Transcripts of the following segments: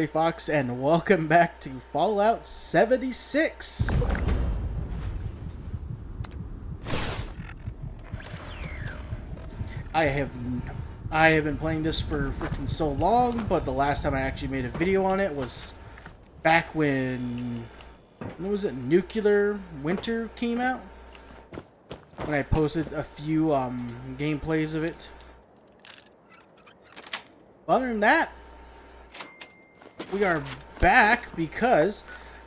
Gray Fox, and welcome back to Fallout 76. I have been playing this for freaking so long, but the last time I actually made a video on it was back when was it? Nuclear Winter came out. When I posted a few gameplays of it. Other than that, we are back because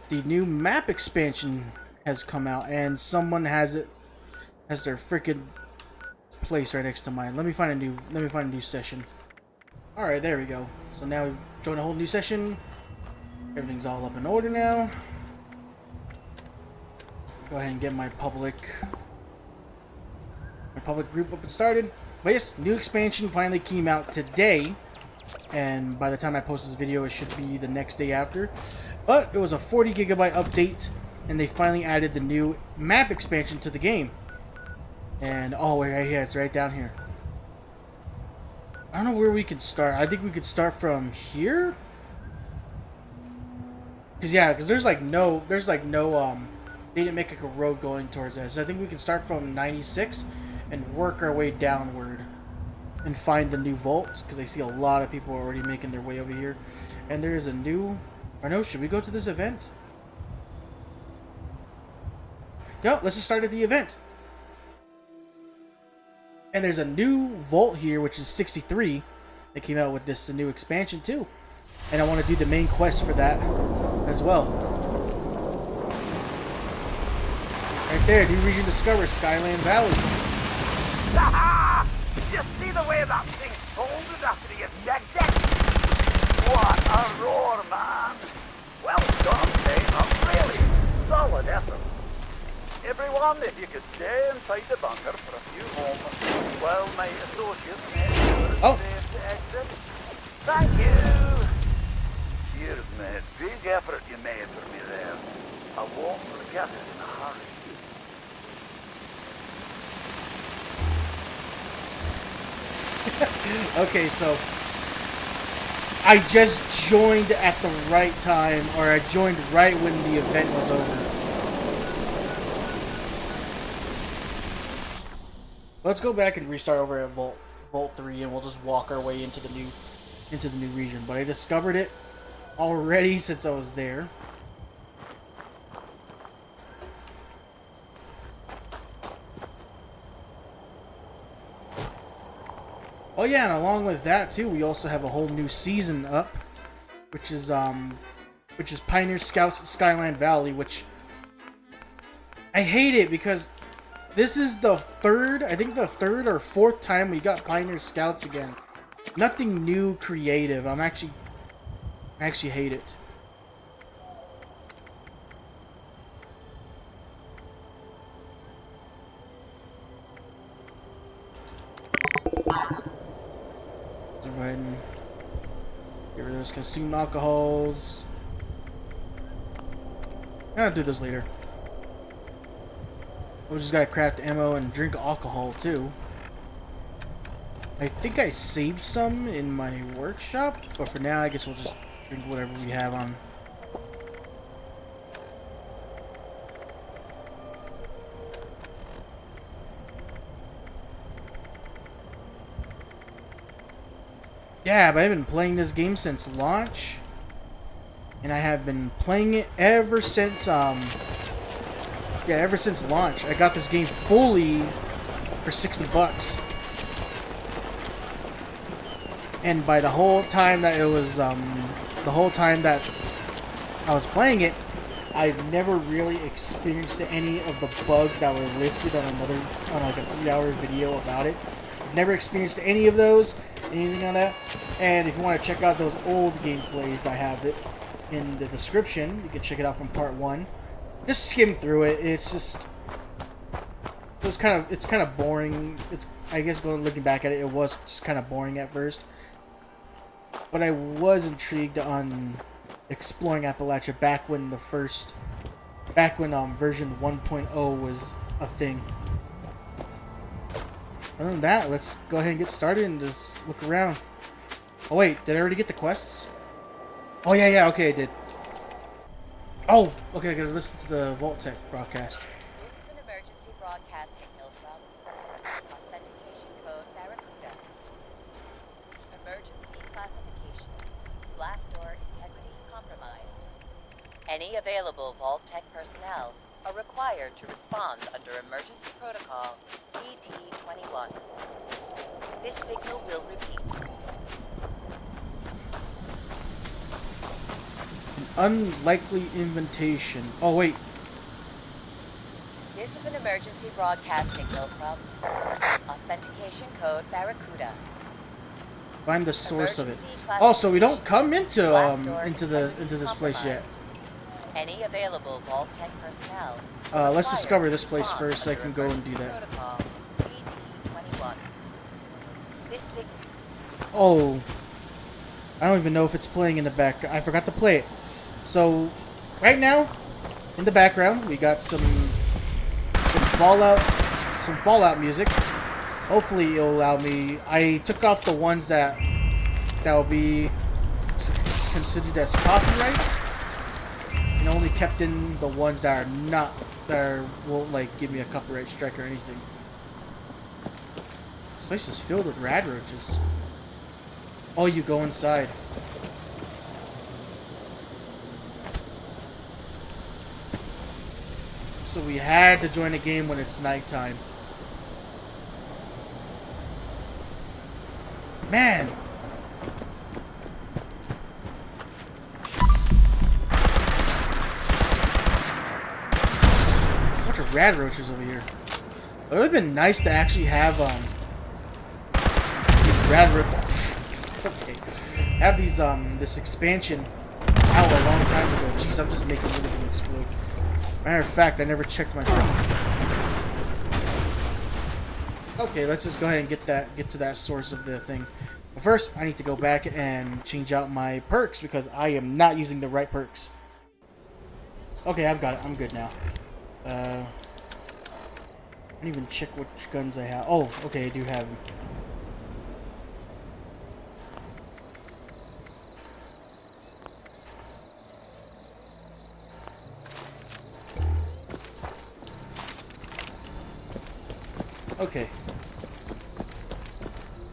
the new map expansion has come out, and someone has their freaking place right next to mine. Let me find a new session. All right, there we go. So now we join a whole new session. Everything's all up in order now. Go ahead and get my public group up and started. But yes, new expansion finally came out today. And by the time I post this video, it should be the next day after. But it was a 40 gigabyte update, and they finally added the new map expansion to the game. And oh, right here, it's right down here. I don't know where we could start. I think we could start from here. Cause there's no, they didn't make like a road going towards that. So I think we can start from 96 and work our way downward. And find the new vaults, because I see a lot of people already making their way over here. And there is a new... Or no, should we go to this event? No, let's just start at the event. And there's a new vault here, which is 63. They came out with this new expansion too. And I want to do the main quest for that as well. Right there, new region discovered, Skyline Valley. You see the way that thing folded after the objective? What a roar, man! Well done, Dave. A really solid effort. Everyone, if you could stay inside the bunker for a few moments while my associates make sure it's safe to exit. Thank you! Cheers, mate. Big effort you made for me there. I won't forget it in a hurry. Okay, so I just joined at the right time, or I joined right when the event was over. Let's go back and restart over at Vault 3, and we'll just walk our way into the new region. But I discovered it already since I was there. Oh yeah, and along with that too, we also have a whole new season up, which is Pioneer Scouts at Skyline Valley, which I hate it because this is the third or fourth time we got Pioneer Scouts again. Nothing new, creative. I actually hate it. Go ahead and get rid of those consumed alcohols. I'll do this later. We just gotta craft ammo and drink alcohol too. I think I saved some in my workshop, but for now I guess we'll just drink whatever we have on. Yeah, but I've been playing this game since launch, and I have been playing it ever since ever since launch. I got this game fully for $60, and by the whole time that I was playing it, I've never really experienced any of the bugs that were listed on like a 3-hour video about it. I've never experienced any of those. Anything on that. And if you want to check out those old gameplays, I have it in the description. You can check it out from part 1. Just skim through it. It's kind of boring. I guess looking back at it, it was just kind of boring at first. But I was intrigued on exploring Appalachia back when version 1.0 was a thing. Other than that, let's go ahead and get started and just look around. Oh wait, did I already get the quests? Oh, yeah, yeah, okay, I did. Oh, okay, I gotta listen to the Vault Tech broadcast. This is an emergency broadcast signal from Authentication Code Barracuda. Emergency classification. Blast door integrity compromised. Any available Vault Tech personnel are required to respond under Emergency Protocol ET-21. This signal will repeat. Unlikely invitation. Oh, wait. This is an emergency broadcast signal from Authentication Code Barracuda. Find the source of it. Oh, so we don't come into this place yet. Any available Vault Tech personnel. Let's discover this place first so I can go and do that. Protocol ET-21. This signal. Oh. I don't even know if it's playing in the back. I forgot to play it. So, right now, in the background, we got some Fallout music. Hopefully, it'll allow me. I took off the ones that will be considered as copyright, and only kept in the ones that are not won't like give me a copyright strike or anything. This place is filled with rad roaches. Oh, you go inside. So we had to join a game when it's nighttime. Man! Bunch of rad roaches over here. It would have been nice to actually have these rad roaches. Okay. Have these this expansion out a long time ago. Jeez, I'm just making everything explode. Matter of fact, I never checked my phone. Okay, let's just go ahead and get to that source of the thing. But first, I need to go back and change out my perks because I am not using the right perks. Okay, I've got it. I'm good now. I didn't even check which guns I have. Oh, okay, I do have them. Okay.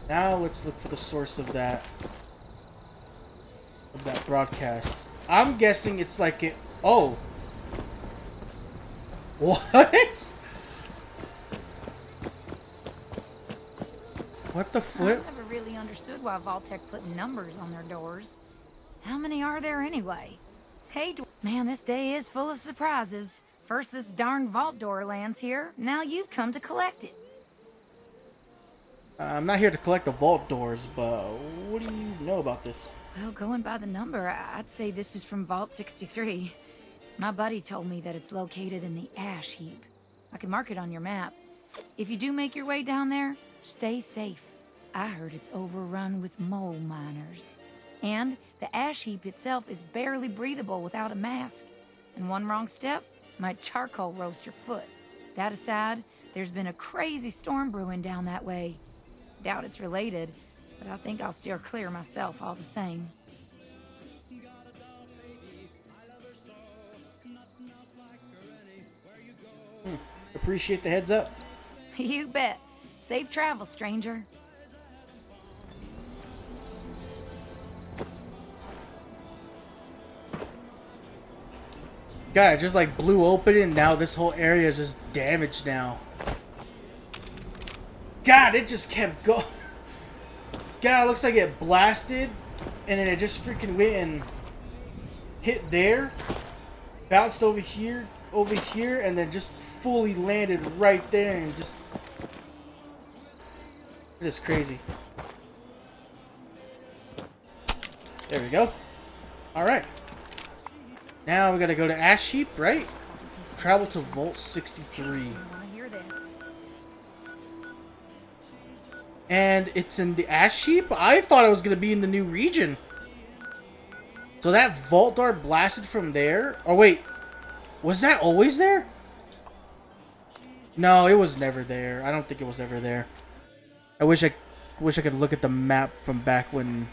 Now let's look for the source of that broadcast. I'm guessing it's like it. Oh. What? What the flip? I never really understood why Vault-Tec put numbers on their doors. How many are there anyway? Hey, man, this day is full of surprises. First this darn vault door lands here, now you've come to collect it. I'm not here to collect the vault doors, but what do you know about this? Well, going by the number, I'd say this is from Vault 63. My buddy told me that it's located in the ash heap. I can mark it on your map. If you do make your way down there, stay safe. I heard it's overrun with mole miners. And the ash heap itself is barely breathable without a mask. And one wrong step might charcoal roast your foot. That aside, there's been a crazy storm brewing down that way. Doubt it's related, but I think I'll steer clear myself all the same. Appreciate the heads up. You bet. Safe travel, stranger. God, it just like blew open and now this whole area is just damaged now. God, it just kept going. God, it looks like it blasted and then it just freaking went and hit there, bounced over here, and then just fully landed right there and just... It is crazy. There we go. Alright. Now we gotta go to Ash Heap, right? Travel to Vault 63. And it's in the Ash Heap? I thought it was gonna be in the new region. So that vault door blasted from there? Oh wait, was that always there? No, it was never there. I don't think it was ever there. I wish I could look at the map from back when...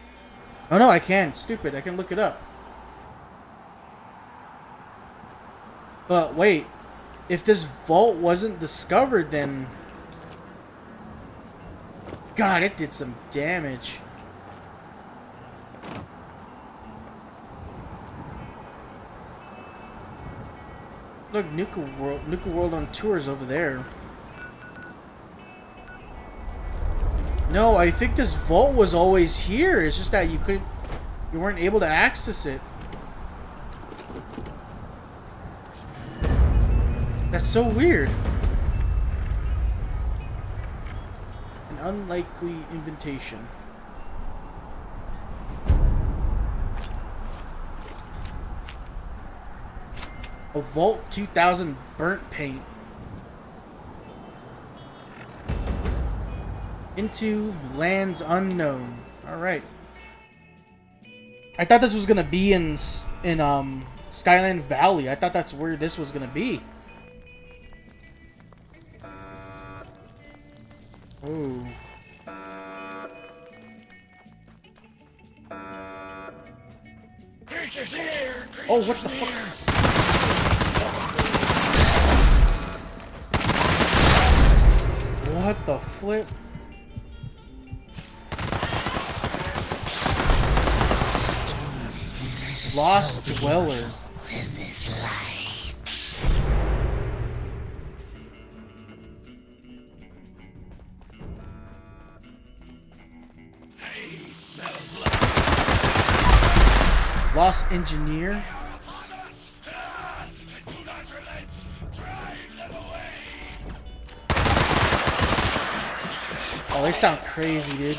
Oh no, I can. Stupid. I can look it up. But wait, if this vault wasn't discovered, then... God, it did some damage. Look, Nuka World on tour is over there. No, I think this vault was always here. It's just that you weren't able to access it. That's so weird. An unlikely invitation. A Vault 2000 burnt paint. Into lands unknown. Alright. I thought this was gonna be in Skyline Valley. I thought that's where this was gonna be. Oh. Oh, what the fuck? What the flip? Lost Dweller. Lost Engineer. Oh, they sound crazy, dude.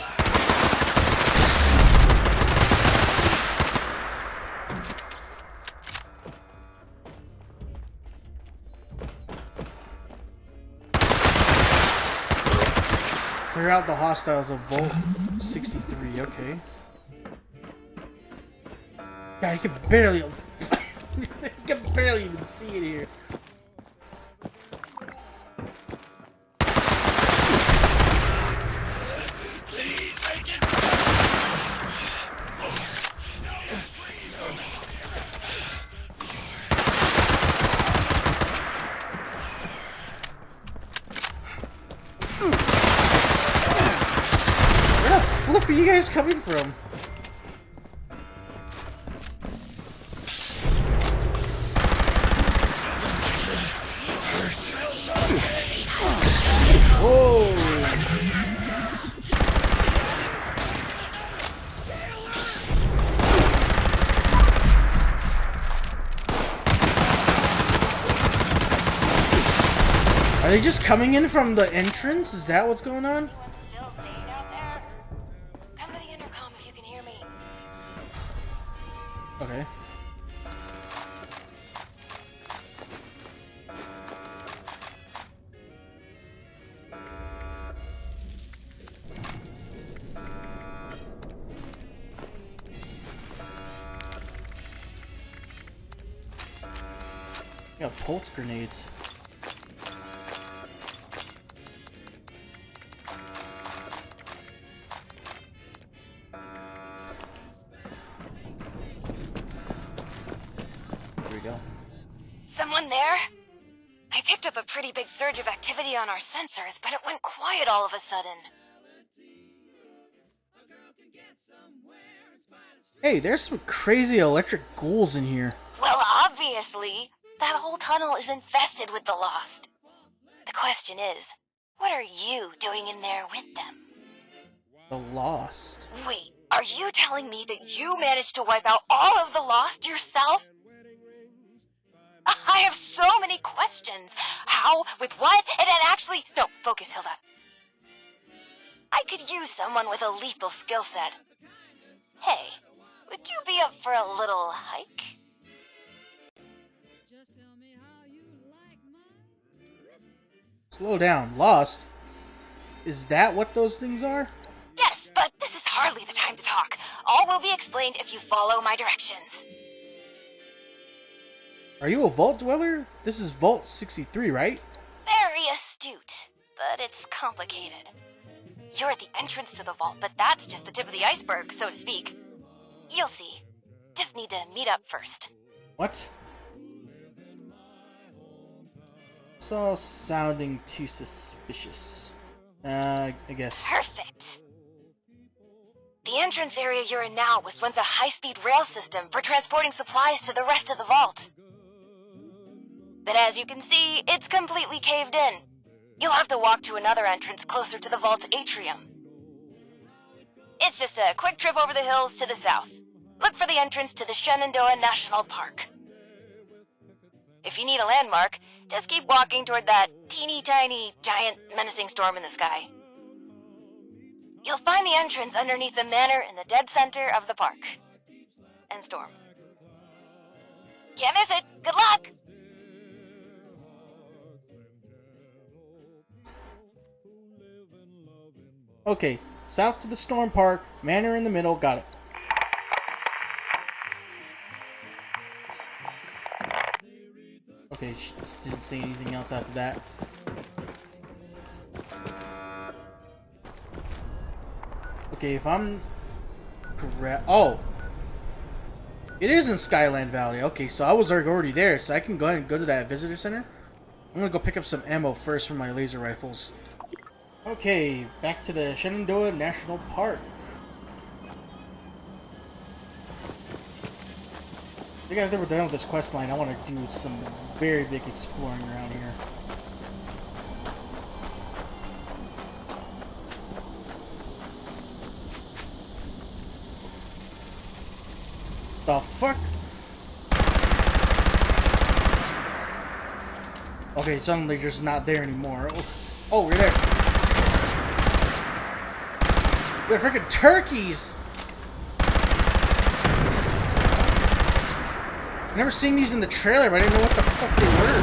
Clear out the hostiles of Vault 63, okay. God, you can barely... you can barely even see it here. Where the flip are you guys coming from? Whoa! Are they just coming in from the entrance? Is that what's going on? Still staying out there? Come to the intercom if you can hear me. Okay. Yeah, pulse grenades. Here we go. Someone there? I picked up a pretty big surge of activity on our sensors, but it went quiet all of a sudden. Hey, there's some crazy electric ghouls in here. Well, obviously. That whole tunnel is infested with the Lost. The question is, what are you doing in there with them? The Lost. Wait, are you telling me that you managed to wipe out all of the Lost yourself? I have so many questions. How? With what? And actually... No, focus, Hilda. I could use someone with a lethal skill set. Hey, would you be up for a little hike? Slow down. Lost? Is that what those things are? Yes, but this is hardly the time to talk. All will be explained if you follow my directions. Are you a Vault Dweller? This is Vault 63, right? Very astute, but it's complicated. You're at the entrance to the vault, but that's just the tip of the iceberg, so to speak. You'll see. Just need to meet up first. What? It's all sounding too suspicious. I guess. Perfect. The entrance area you're in now was once a high-speed rail system for transporting supplies to the rest of the vault. But as you can see, it's completely caved in. You'll have to walk to another entrance closer to the vault's atrium. It's just a quick trip over the hills to the south. Look for the entrance to the Shenandoah National Park. If you need a landmark, just keep walking toward that teeny tiny, giant, menacing storm in the sky. You'll find the entrance underneath the manor in the dead center of the park. And storm. Can't miss it! Good luck! Okay, south to the storm park, manor in the middle, got it. Okay, she just didn't say anything else after that. Okay, if I'm correct... Oh! It is in Skyline Valley. Okay, so I was already there, so I can go ahead and go to that visitor center. I'm gonna go pick up some ammo first for my laser rifles. Okay, back to the Shenandoah National Park. I think after we're done with this quest line, I want to do some very big exploring around here. The fuck? Okay, suddenly just not there anymore. Oh, we're there. They're freaking turkeys! I've never seen these in the trailer, but I didn't know what the fuck they were.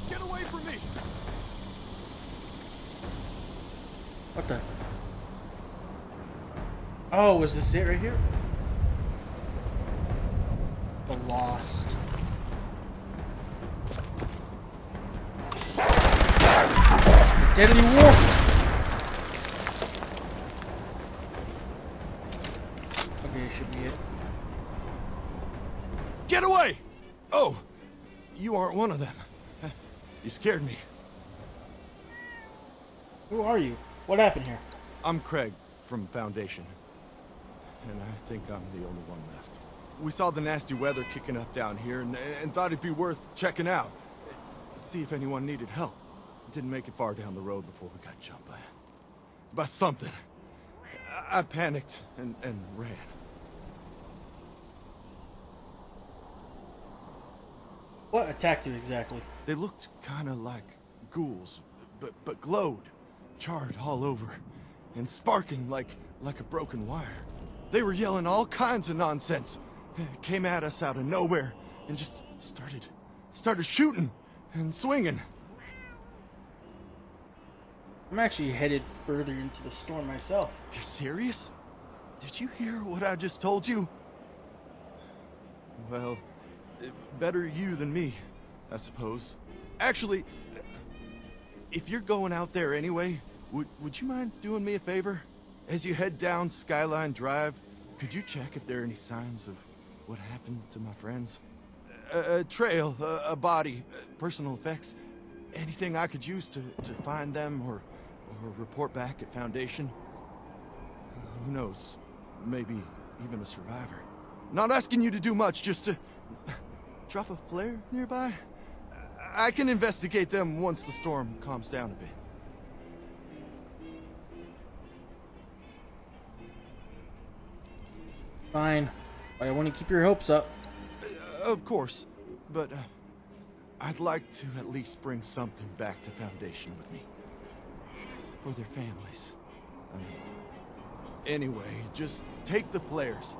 Get away from me! What the? Oh, is this it right here? The Lost. The Deadly Wolf! Okay, should be it. Get away! Oh, you aren't one of them. You scared me. Who are you? What happened here? I'm Craig from Foundation. And I think I'm the only one left. We saw the nasty weather kicking up down here and thought it'd be worth checking out. See if anyone needed help. Didn't make it far down the road before we got jumped by something. I panicked and ran. What attacked you exactly? They looked kind of like ghouls, but glowed, charred all over, and sparking like a broken wire. They were yelling all kinds of nonsense. Came at us out of nowhere and just started shooting and swinging. I'm actually headed further into the storm myself. You're serious? Did you hear what I just told you? Well, better you than me, I suppose. Actually, if you're going out there anyway, would you mind doing me a favor? As you head down Skyline Drive, could you check if there are any signs of what happened to my friends? A trail, a body, personal effects, anything I could use to find them or report back at Foundation? Who knows, maybe even a survivor. Not asking you to do much, just to drop a flare nearby. I can investigate them once the storm calms down a bit. Fine. I want to keep your hopes up. Of course, but I'd like to at least bring something back to Foundation with me. For their families, I mean. Anyway, just take the flares.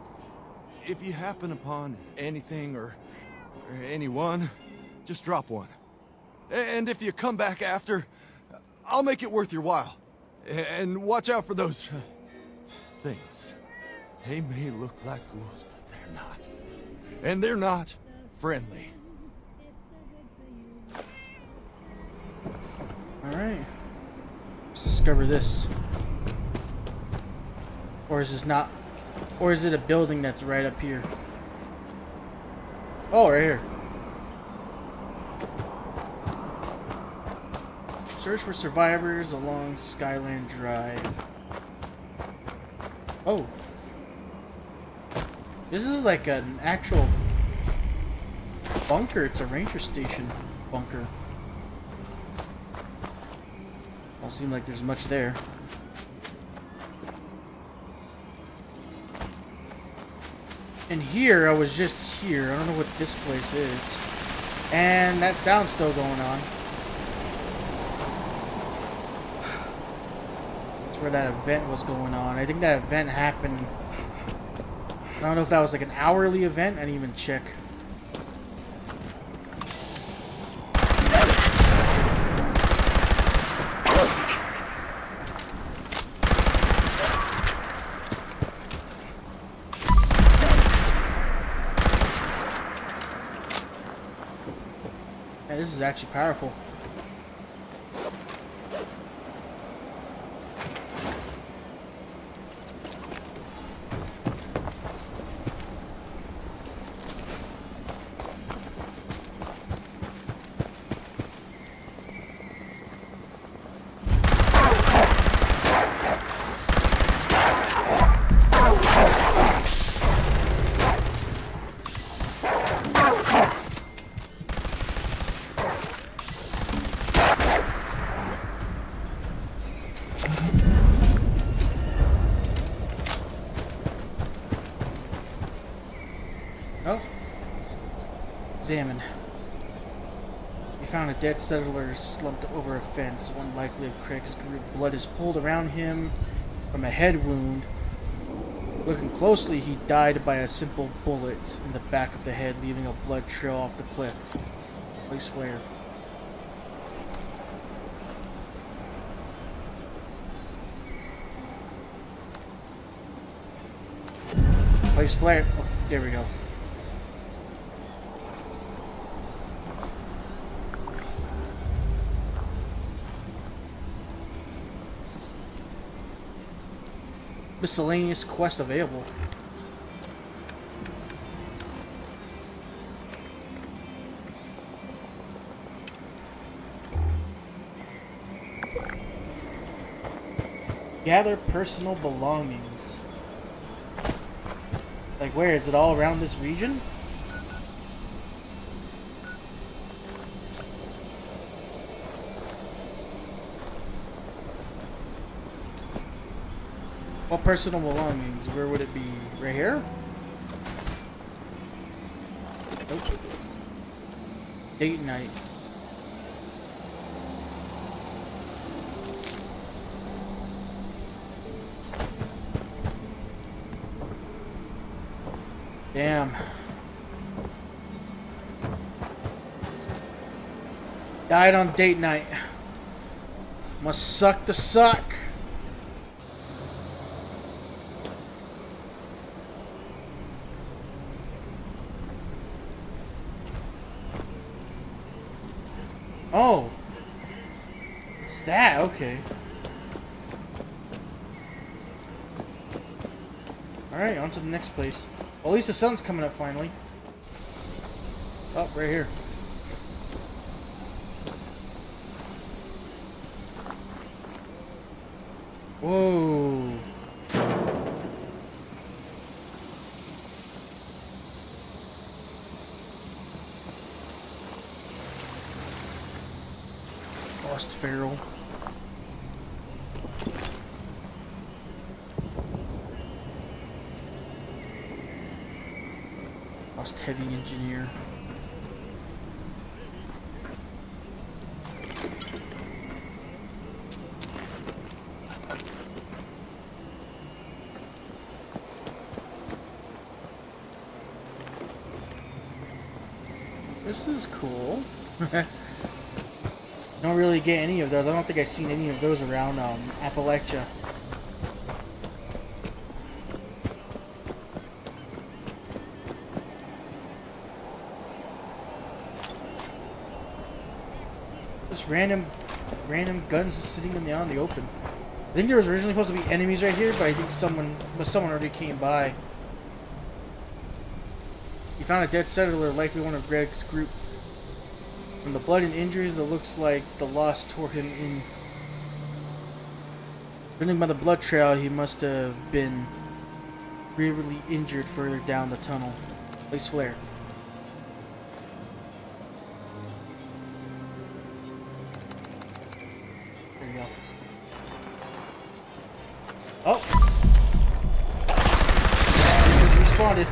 If you happen upon anything or anyone, just drop one. And if you come back after, I'll make it worth your while. And watch out for those things. They may look like ghouls, but they're not. And they're not friendly. Alright. Let's discover this. Or is this not... Or is it a building that's right up here? Oh, right here. Search for survivors along Skyline Drive. Oh. This is like an actual bunker. It's a ranger station bunker. Don't seem like there's much there. And here, I was just here. I don't know what this place is. And that sound's still going on. That's where that event was going on. I think that event happened... I don't know if that was like an hourly event. I didn't even check. Yeah, this is actually powerful. Oh. Examine. You found a dead settler slumped over a fence. One likely of Craig's group. Blood is pooled around him from a head wound. Looking closely, he died by a simple bullet in the back of the head, leaving a blood trail off the cliff. Place flare. Place flare. Oh, there we go. Miscellaneous quests available. Gather personal belongings. Like where? Is it all around this region? What personal belongings? Where would it be? Right here? Nope. Date night. Damn. Died on date night. Must suck to suck. Oh. It's that, okay. Alright, on to the next place. Well, at least the sun's coming up finally. Oh, right here. Whoa. Lost Feral. Lost Heavy Engineer. This is cool. Don't really get any of those. I don't think I've seen any of those around Appalachia. Just random guns just sitting in the open. I think there was originally supposed to be enemies right here, but I think someone already came by. He found a dead settler, likely one of Greg's group. From the blood and injuries, it looks like the loss tore him in. Judging by the blood trail, he must have been gravely injured further down the tunnel. Place flare. There you go. Oh! He just respawned.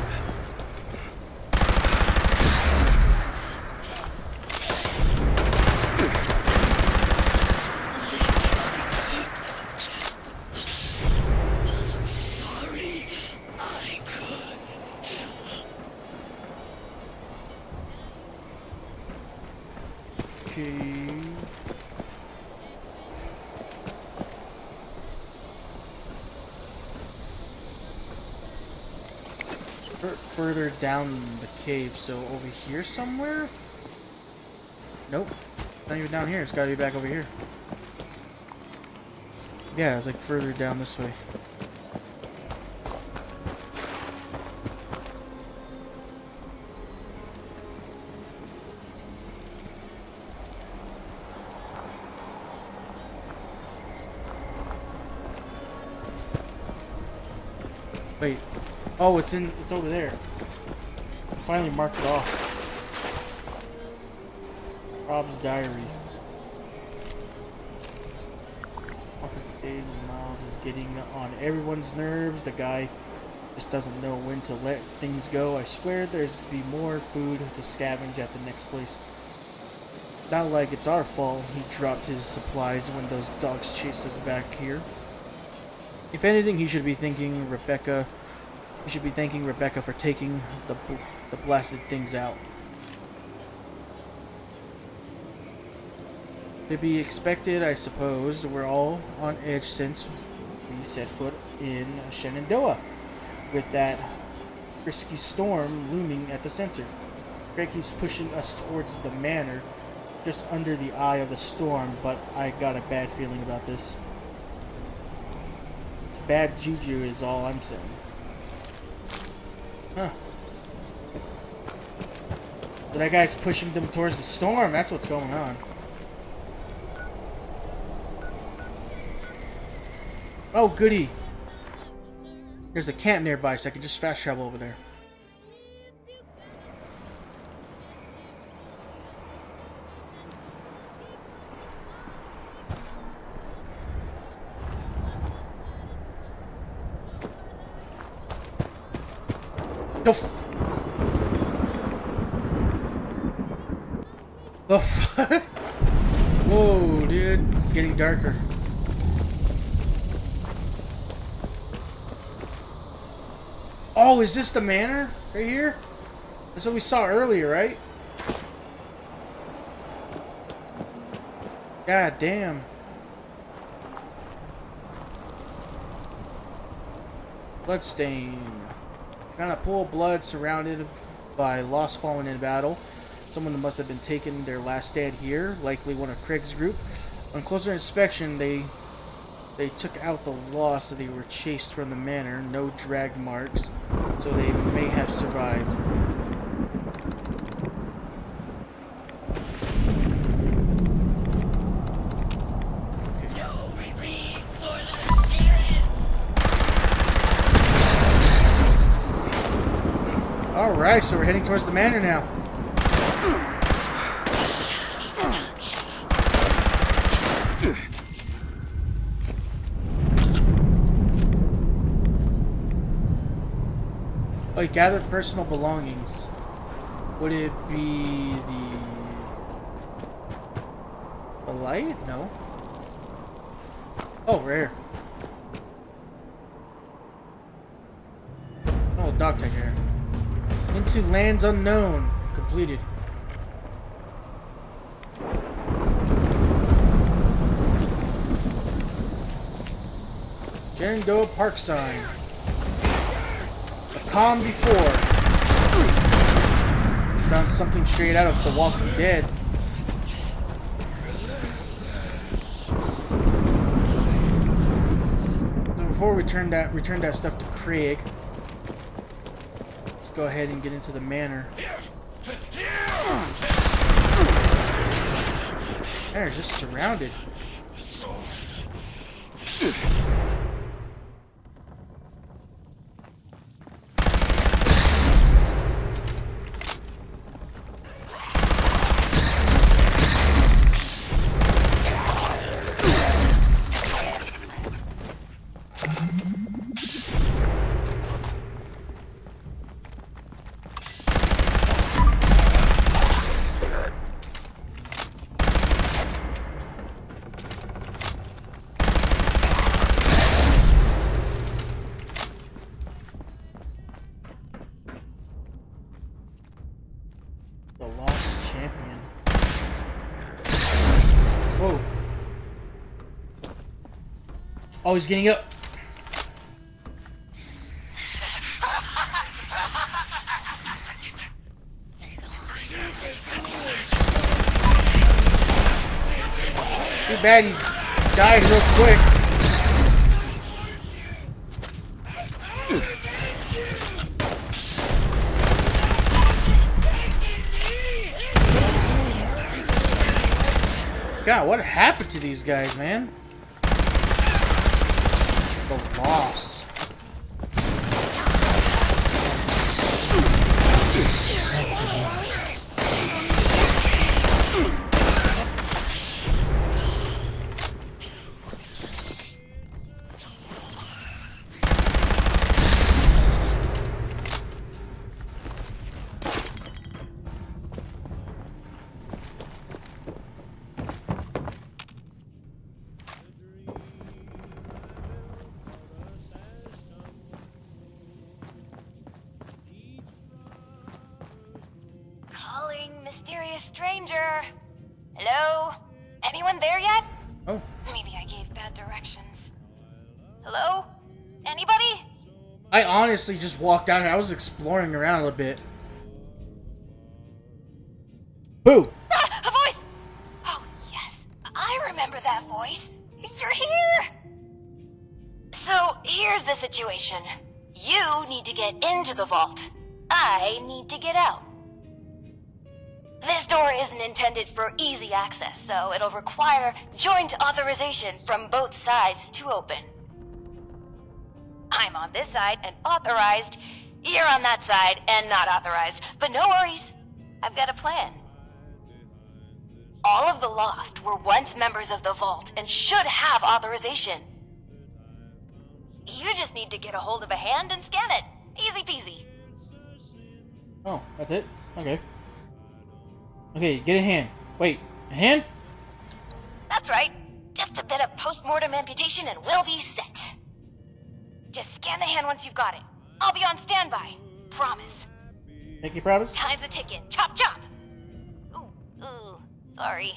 Further down the cave, so over here somewhere? Nope. Not even down here, it's gotta be back over here. Yeah, it's like further down this way. Wait. Oh, it's over there. I finally marked it off. Rob's diary. Walking for days and miles is getting on everyone's nerves. The guy just doesn't know when to let things go. I swear there's to be more food to scavenge at the next place. Not like it's our fault he dropped his supplies when those dogs chased us back here. If anything, he should be thanking Rebecca. We should be thanking Rebecca for taking the blasted things out. To be expected, I suppose. We're all on edge since we set foot in Shenandoah, with that risky storm looming at the center. Greg keeps pushing us towards the manor, just under the eye of the storm, but I got a bad feeling about this. It's bad juju is all I'm saying. Huh. So that guy's pushing them towards the storm. That's what's going on. Oh, goody. There's a camp nearby, so I can just fast travel over there. The fuck? Whoa, dude. It's getting darker. Oh, is this the manor? Right here? That's what we saw earlier, right? God damn. Bloodstain. Found a pool of blood surrounded by lost fallen in battle. Someone must have been taking their last stand here, likely one of Craig's group. On closer inspection, they took out the lost, so they were chased from the manor. No drag marks, so they may have survived. Alright, so we're heading towards the manor now. Oh, gather personal belongings. Would it be the light? No. Oh, rare. Oh, dog tag here. Into lands unknown. Completed. Shenandoah Park sign. A calm before. Sounds something straight out of The Walking Dead. before we return that stuff to Craig, let's go ahead and get into the manor. Manor's just surrounded. The lost champion. Whoa. Oh, he's getting up. Too bad he died real quick. God, what happened to these guys, man? The loss. Mysterious stranger. Hello? Anyone there yet? Oh. Maybe I gave bad directions. Hello? Anybody? I honestly just walked down here. I was exploring around a little bit. Boo! Ah, a voice! Oh, yes. I remember that voice. You're here! So, here's the situation. You need to get into the vault. I need to get out. This door isn't intended for easy access, so it'll require joint authorization from both sides to open. I'm on this side and authorized. You're on that side and not authorized. But no worries. I've got a plan. All of the Lost were once members of the Vault and should have authorization. You just need to get a hold of a hand and scan it. Easy peasy. Oh, that's it? Okay. Okay, get a hand. Wait, a hand? That's right. Just a bit of post-mortem amputation and we'll be set. Just scan the hand once you've got it. I'll be on standby. Promise. Make you promise? Time's a ticking. Chop, chop. Ooh, sorry.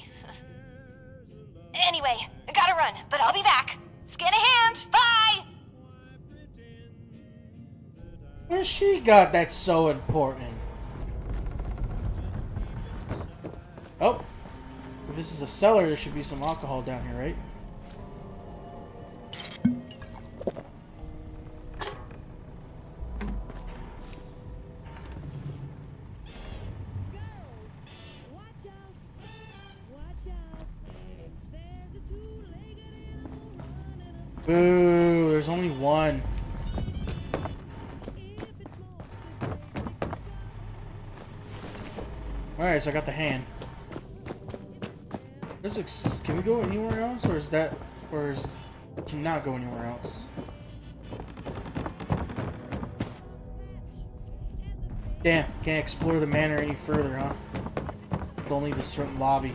Anyway, I gotta run, but I'll be back. Scan a hand. Bye! What has she got that's so important? Oh. If this is a cellar, there should be some alcohol down here, right? Boo, there's only one. Alright, so I got the hand. Can we go anywhere else, or is that, cannot go anywhere else? Damn, can't explore the manor any further, huh? It's only this certain lobby.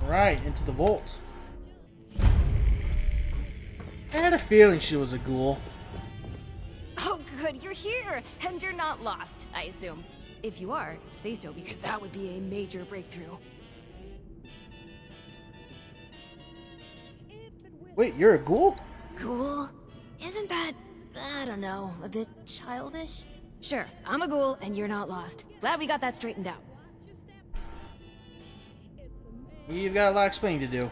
Right, into the vault. I had a feeling she was a ghoul. Oh good, you're here! And you're not lost, I assume. If you are, say so, because that would be a major breakthrough. Wait, you're a ghoul? Ghoul? Isn't that, I don't know, a bit childish? Sure, I'm a ghoul and you're not lost. Glad we got that straightened out. You've got a lot of explaining to do.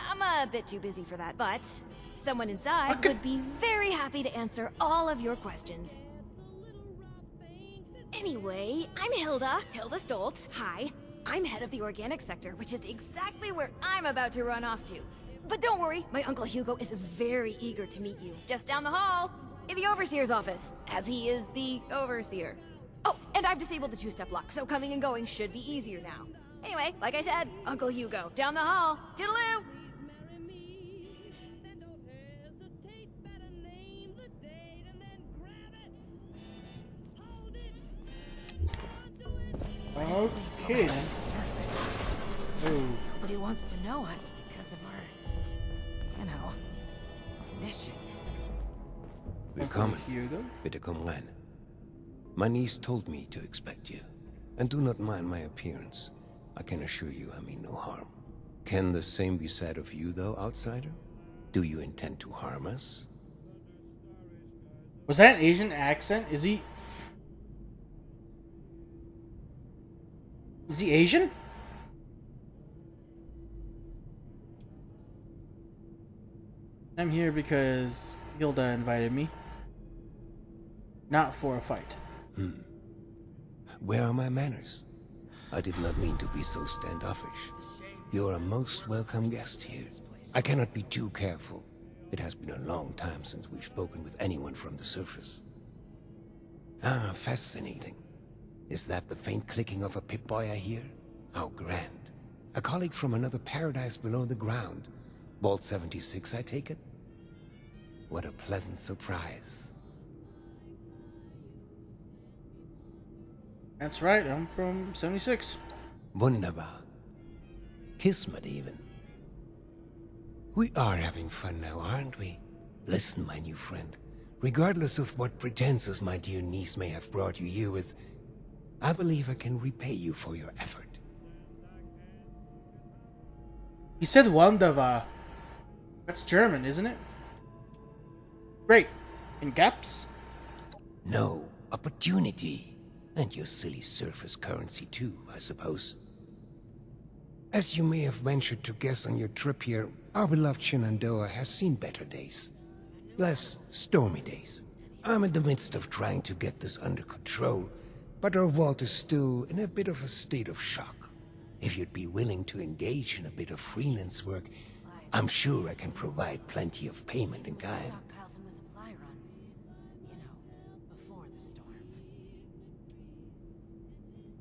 I'm a bit too busy for that, but someone inside Okay. would be very happy to answer all of your questions. Anyway, I'm Hilda Stoltz. Hi. I'm head of the organic sector, which is exactly where I'm about to run off to. But don't worry, my Uncle Hugo is very eager to meet you, just down the hall, in the Overseer's office, as he is the Overseer. Oh, and I've disabled the two-step lock, so coming and going should be easier now. Anyway, like I said, Uncle Hugo, down the hall. Toodaloo! Okay then. Oh, Nobody wants to know us because of our, mission. Willkommen, Hugo. bitte komm rein. My niece told me to expect you. And do not mind my appearance. I can assure you I mean no harm. Can the same be said of you, though, outsider? Do you intend to harm us? Was that an Asian accent? Is he Asian? I'm here because Hilda invited me. Not for a fight. Where are my manners? I did not mean to be so standoffish. You're a most welcome guest here. I cannot be too careful. It has been a long time since we've spoken with anyone from the surface. Ah, fascinating. Is that the faint clicking of a Pip-Boy I hear? How grand. A colleague from another paradise below the ground. Vault 76, I take it? What a pleasant surprise. That's right, I'm from 76. Wunderbar. Kismet even. We are having fun now, aren't we? Listen, my new friend. Regardless of what pretenses my dear niece may have brought you here with, I believe I can repay you for your effort. He said wunderbar. That's German, isn't it? Great. In caps? No, opportunity. And your silly surface currency too, I suppose. As you may have ventured to guess on your trip here, our beloved Shenandoah has seen better days. Less stormy days. I'm in the midst of trying to get this under control, but our vault is still in a bit of a state of shock. If you'd be willing to engage in a bit of freelance work, I'm sure I can provide plenty of payment in kind. Stockpile from the supply runs. Before the storm.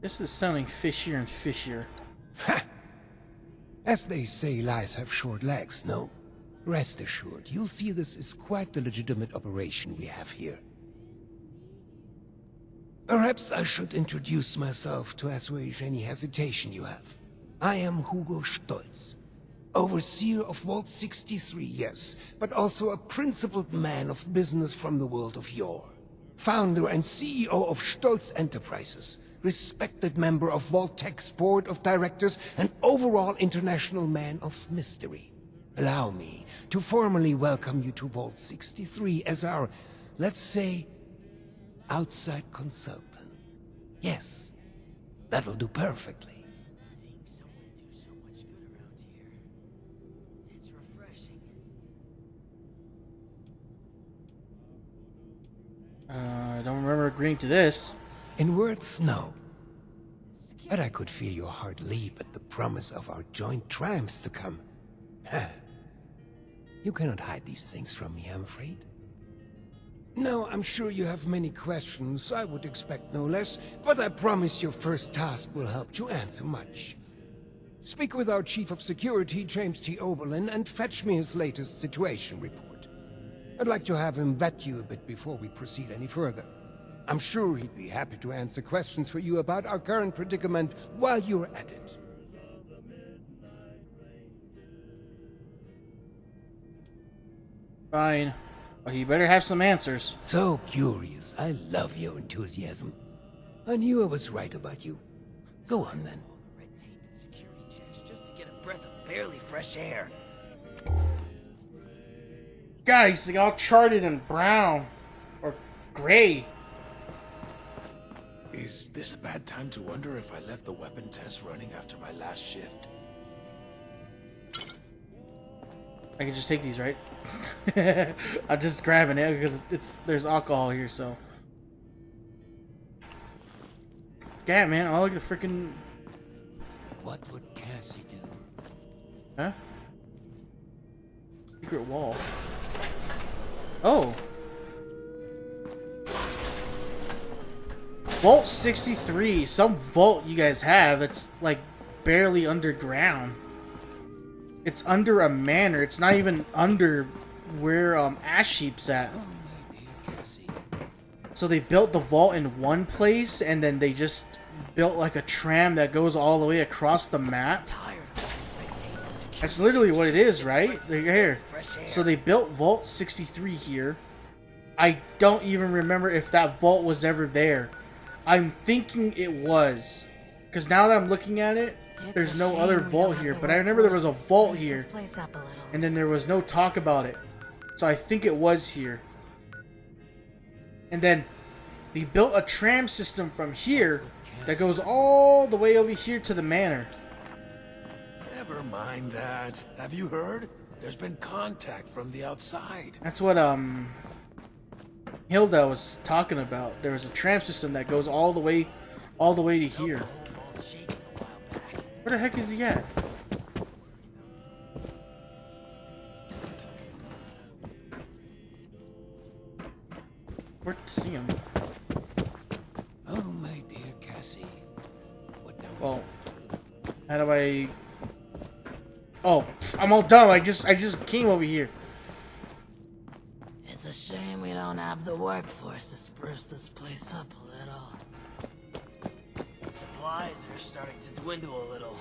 This is sounding fishier and fishier. Ha! As they say, lies have short legs, no? Rest assured, you'll see this is quite the legitimate operation we have here. Perhaps I should introduce myself to assuage any hesitation you have. I am Hugo Stoltz, overseer of Vault 63, yes, but also a principled man of business from the world of yore. Founder and CEO of Stoltz Enterprises, respected member of Vault-Tech's board of directors, and overall international man of mystery. Allow me to formally welcome you to Vault 63 as our, let's say, outside consultant. Yes, that'll do perfectly. Seeing someone do so much good around here. It's refreshing. I don't remember agreeing to this. In words, no. But I could feel your heart leap at the promise of our joint triumphs to come. You cannot hide these things from me, I'm afraid. Now, I'm sure you have many questions, I would expect no less, but I promise your first task will help you answer much. Speak with our Chief of Security, James T. Oberlin, and fetch me his latest situation report. I'd like to have him vet you a bit before we proceed any further. I'm sure he'd be happy to answer questions for you about our current predicament while you're at it. Fine. But you better have some answers. So curious. I love your enthusiasm. I knew I was right about you. Go on then. Red tape and security checks just to get a breath of barely fresh air. God, he's like all charted and brown. Or gray. Is this a bad time to wonder if I left the weapon test running after my last shift? I can just take these, right? I'm just grabbing it because there's alcohol here, so. Yeah, man, I like the freaking. What would Cassie do? Huh? Secret wall. Oh. Vault 63. Some vault you guys have that's like barely underground. It's under a manor. It's not even under where Ash Heap's at. Oh, my dear Cassie. So they built the vault in one place, and then they just built like a tram that goes all the way across the map. That's literally what it is, right? Here. So they built Vault 63 here. I don't even remember if that vault was ever there. I'm thinking it was. Because now that I'm looking at it, there's no other vault here. But I remember there was a vault here. And then there was no talk about it. So I think it was here. And then they built a tram system from here that goes all the way over here to the manor. Never mind that. Have you heard? There's been contact from the outside. That's what Hilda was talking about. There was a tram system that goes all the way to here. Where the heck is he at? Where to see him? Oh, my dear Cassie. What now? Well, how do I? Oh, I'm all done. I just came over here. It's a shame we don't have the workforce to spruce this place up a little. Supplies are starting to dwindle a little,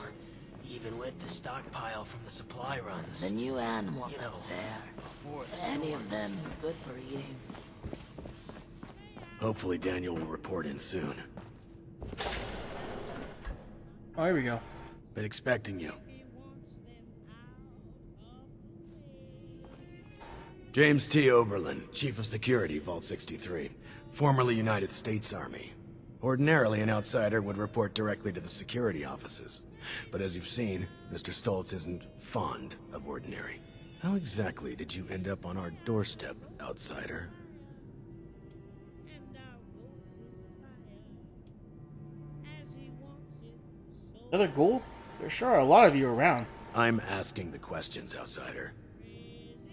even with the stockpile from the supply runs. The new animals You know, out there. before the Any of storms. them good for eating? Hopefully Daniel will report in soon. Oh, here we go. Been expecting you. James T. Oberlin, Chief of Security, Vault 63. Formerly United States Army. Ordinarily, an outsider would report directly to the security offices. But as you've seen, Mr. Stoltz isn't fond of ordinary. How exactly did you end up on our doorstep, outsider? Another ghoul? There sure are a lot of you around. I'm asking the questions, outsider.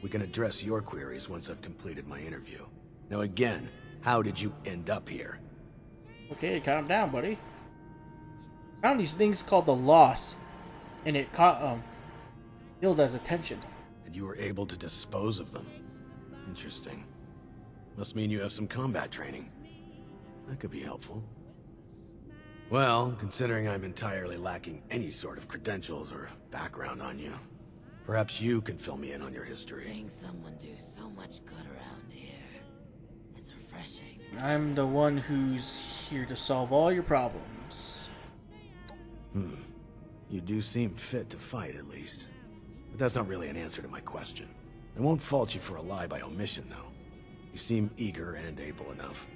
We can address your queries once I've completed my interview. Now again, how did you end up here? Okay, calm down, buddy. Found these things called the Loss, and it caught Hilda's attention. And you were able to dispose of them. Interesting. Must mean you have some combat training. That could be helpful. Well, considering I'm entirely lacking any sort of credentials or background on you, perhaps you can fill me in on your history. Seeing someone do so much good around here. It's refreshing. I'm the one who's here to solve all your problems. You do seem fit to fight, at least. But that's not really an answer to my question. I won't fault you for a lie by omission, though. You seem eager and able enough.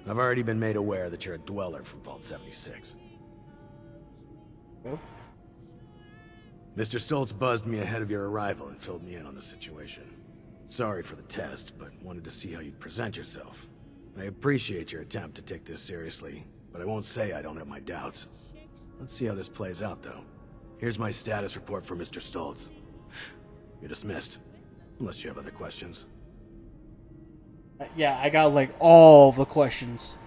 I've already been made aware that you're a dweller from Vault 76. Oh? Mr. Stoltz buzzed me ahead of your arrival and filled me in on the situation. Sorry for the test, but wanted to see how you'd present yourself. I appreciate your attempt to take this seriously, but I won't say I don't have my doubts. Let's see how this plays out, though. Here's my status report for Mr. Stoltz. You're dismissed, unless you have other questions. Yeah, I got like all the questions.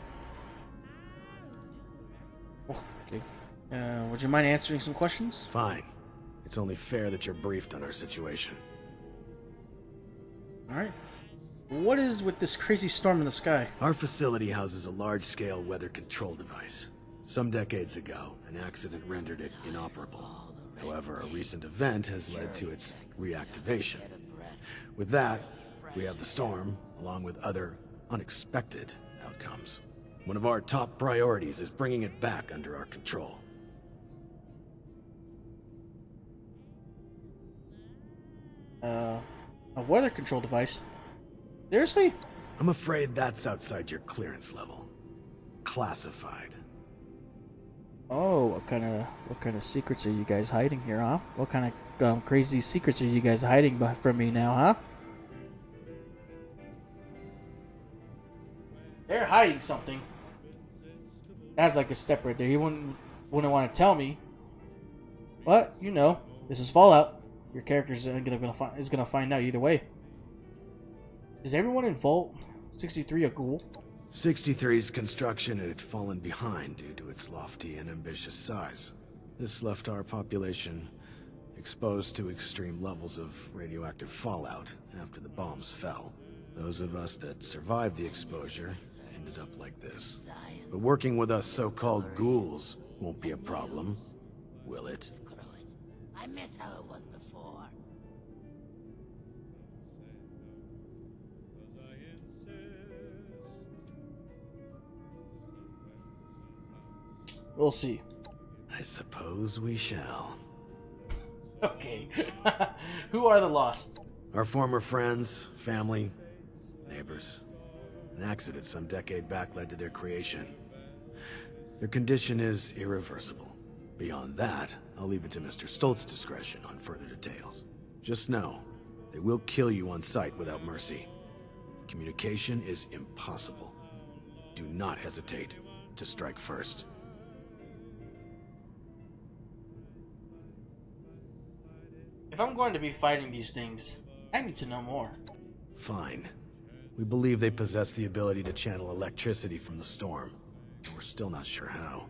Oh, okay. Would you mind answering some questions? Fine. It's only fair that you're briefed on our situation. Alright. What is with this crazy storm in the sky? Our facility houses a large-scale weather control device. Some decades ago, an accident rendered it inoperable. However, a recent event has led to its reactivation. With that, we have the storm, along with other unexpected outcomes. One of our top priorities is bringing it back under our control. A weather control device? Seriously? I'm afraid that's outside your clearance level. Classified. Oh, what kind of secrets are you guys hiding here, huh? What kind of crazy secrets are you guys hiding from me now, huh? They're hiding something. That's like a step right there. He wouldn't want to tell me. But you know, this is Fallout. Your character's gonna find out either way. Is everyone in Vault 63 a ghoul? 63's construction had fallen behind due to its lofty and ambitious size. This left our population exposed to extreme levels of radioactive fallout after the bombs fell. Those of us that survived the exposure ended up like this. But working with us so-called ghouls won't be a problem, will it? I miss how it was before. We'll see. I suppose we shall. Okay. Who are the Lost? Our former friends, family, neighbors. An accident some decade back led to their creation. Their condition is irreversible. Beyond that, I'll leave it to Mr. Stoltz's discretion on further details. Just know, they will kill you on sight without mercy. Communication is impossible. Do not hesitate to strike first. If I'm going to be fighting these things, I need to know more. Fine. We believe they possess the ability to channel electricity from the storm. We're still not sure how.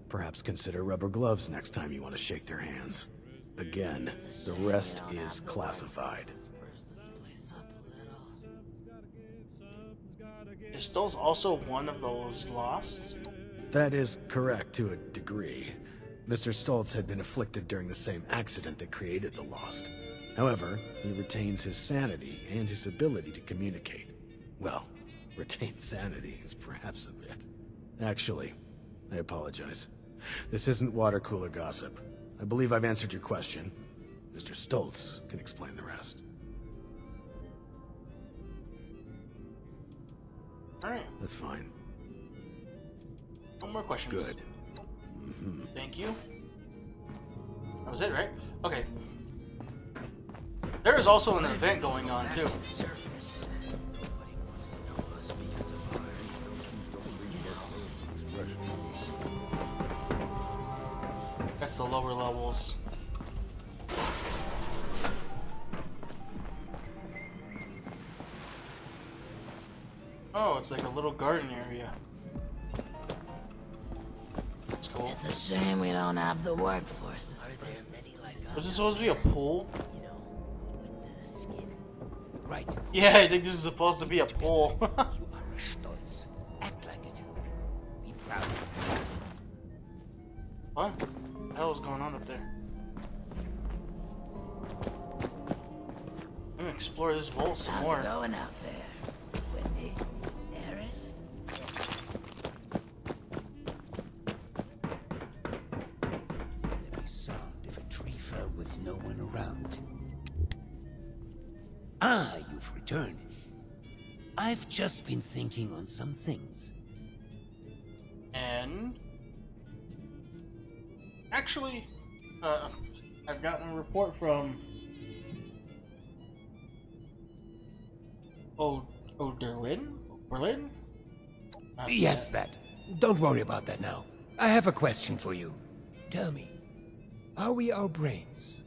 Perhaps consider rubber gloves next time you want to shake their hands. Again, the rest is classified. Is Stoltz also one of those Lost? That is correct to a degree. Mr. Stoltz had been afflicted during the same accident that created the Lost. However, he retains his sanity and his ability to communicate. Well, retain sanity is perhaps a bit. Actually, I apologize. This isn't water cooler gossip. I believe I've answered your question. Mr. Stoltz can explain the rest. Alright. That's fine. No more questions. Good. Thank you. That was it, right? Okay. There is also an event going on, too. That's the lower levels. Oh, it's like a little garden area. That's cool. It's a shame we don't have the workforce. Was this supposed to be a pool? Right. Yeah, I think this is supposed to be a pool. You are a Stoltz. Act like it. Be proud. What the hell is going on up there? I'm gonna explore this vault some How's more. it going out there, Wendy? Eris? There'd be sound if a tree fell with no one around. Ah, you've returned. I've just been thinking on some things. And actually, I've gotten a report from Berlin? Yes, that. Don't worry about that now. I have a question for you. Tell me, are we our brains?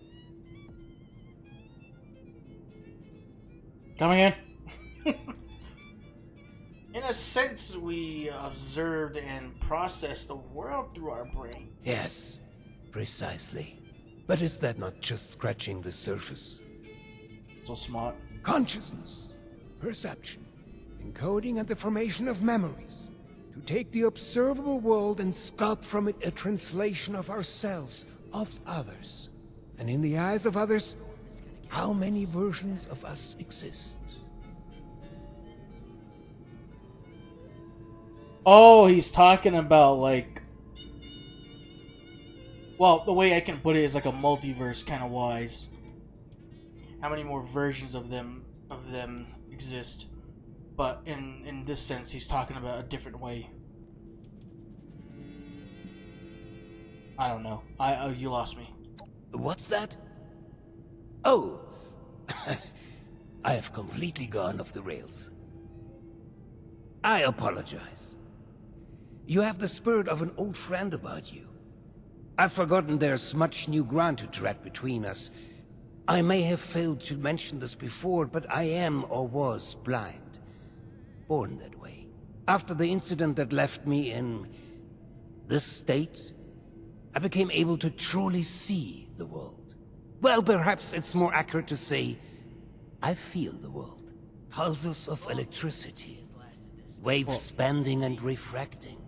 Come again? In a sense, we observed and processed the world through our brain. Yes, precisely. But is that not just scratching the surface? So smart. Consciousness, perception, encoding and the formation of memories. To take the observable world and sculpt from it a translation of ourselves, of others. And in the eyes of others, how many versions of us exist? Oh, he's talking about like... Well, the way I can put it is like a multiverse kind of wise. How many more versions of them exist? but in this sense, he's talking about a different way. I don't know. You lost me. What's that? Oh, I have completely gone off the rails. I apologize. You have the spirit of an old friend about you. I've forgotten there's much new ground to tread between us. I may have failed to mention this before, but I am or was blind. Born that way. After the incident that left me in this state, I became able to truly see the world. Well, perhaps it's more accurate to say, I feel the world. Pulses of electricity, waves bending and refracting,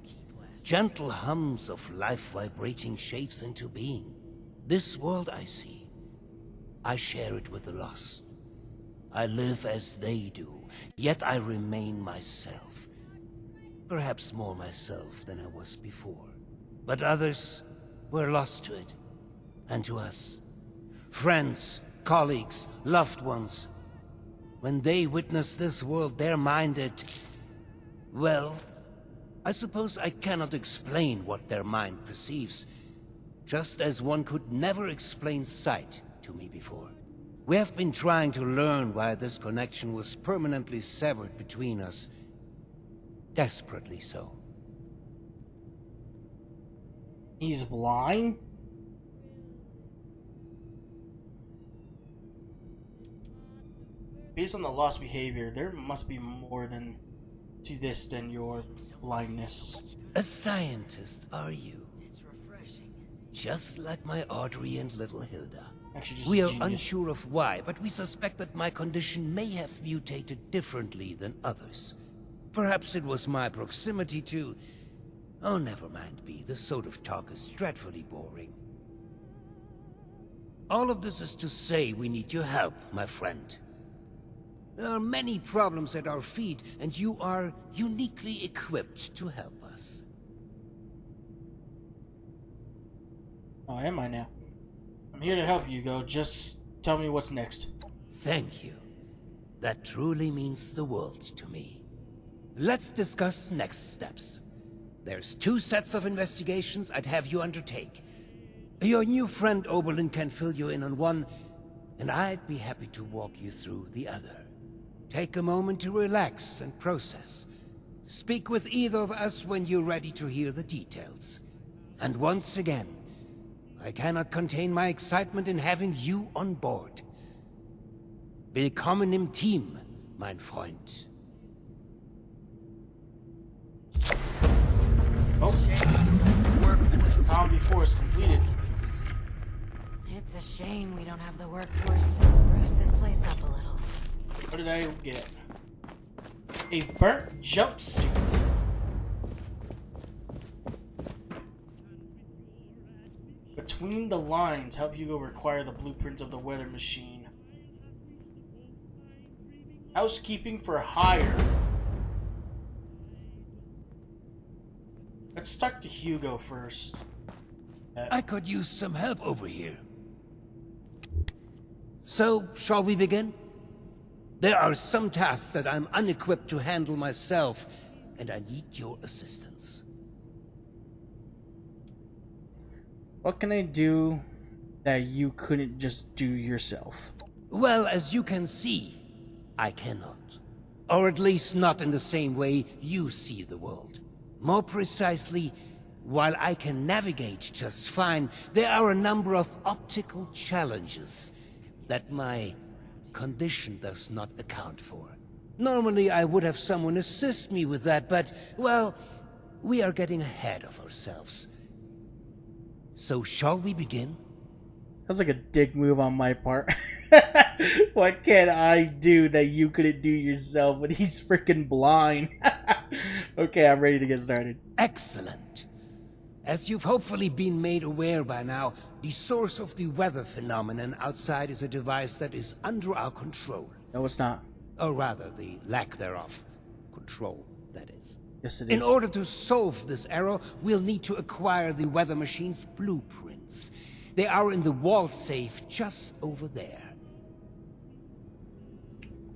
gentle hums of life vibrating shapes into being. This world I see, I share it with the lost. I live as they do, yet I remain myself. Perhaps more myself than I was before. But others were lost to it, and to us. Friends, colleagues, loved ones. When they witness this world, they're minded. Well, I suppose I cannot explain what their mind perceives, just as one could never explain sight to me before. We have been trying to learn why this connection was permanently severed between us. Desperately so. He's blind? Based on the lost behavior, there must be more to this than your blindness. A scientist, are you? It's refreshing. Just like my Audrey and little Hilda. Actually, just we a are genius. unsure of why, but we suspect that my condition may have mutated differently than others. Perhaps it was my proximity to... Oh, never mind, B. This sort of talk is dreadfully boring. All of this is to say we need your help, my friend. There are many problems at our feet, and you are uniquely equipped to help us. Oh, am I now? I'm here to help you, Hugo. Just tell me what's next. Thank you. That truly means the world to me. Let's discuss next steps. There's 2 sets of investigations I'd have you undertake. Your new friend Oberlin can fill you in on one, and I'd be happy to walk you through the other. Take a moment to relax and process. Speak with either of us when you're ready to hear the details. And once again, I cannot contain my excitement in having you on board. Willkommen im Team, mein Freund. Oh. Round before is completed. It's a shame we don't have the workforce to spruce this place up a little. What did I get? A burnt jumpsuit. Between the lines, help Hugo require the blueprints of the weather machine. Housekeeping for hire. Let's talk to Hugo first. I could use some help over here. So, shall we begin? There are some tasks that I'm unequipped to handle myself, and I need your assistance. What can I do that you couldn't just do yourself? Well, as you can see, I cannot. Or at least not in the same way you see the world. More precisely, while I can navigate just fine, there are a number of optical challenges that my condition does not account for. Normally, I would have someone assist me with that, but, well, we are getting ahead of ourselves. So, shall we begin? That's like a dick move on my part. What can I do that you couldn't do yourself when he's freaking blind? Okay, I'm ready to get started. Excellent. As you've hopefully been made aware by now, the source of the weather phenomenon outside is a device that is under our control. No, it's not. Or rather, the lack thereof. Control, that is. Yes, it is. In order to solve this error, we'll need to acquire the weather machine's blueprints. They are in the wall safe just over there.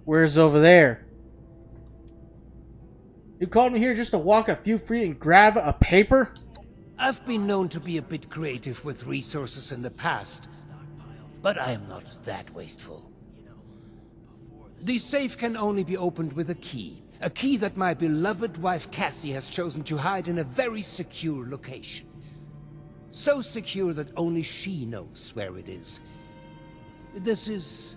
Where's over there? You called me here just to walk a few feet and grab a paper? I've been known to be a bit creative with resources in the past, but I am not that wasteful. The safe can only be opened with a key that my beloved wife Cassie has chosen to hide in a very secure location. So secure that only she knows where it is. This is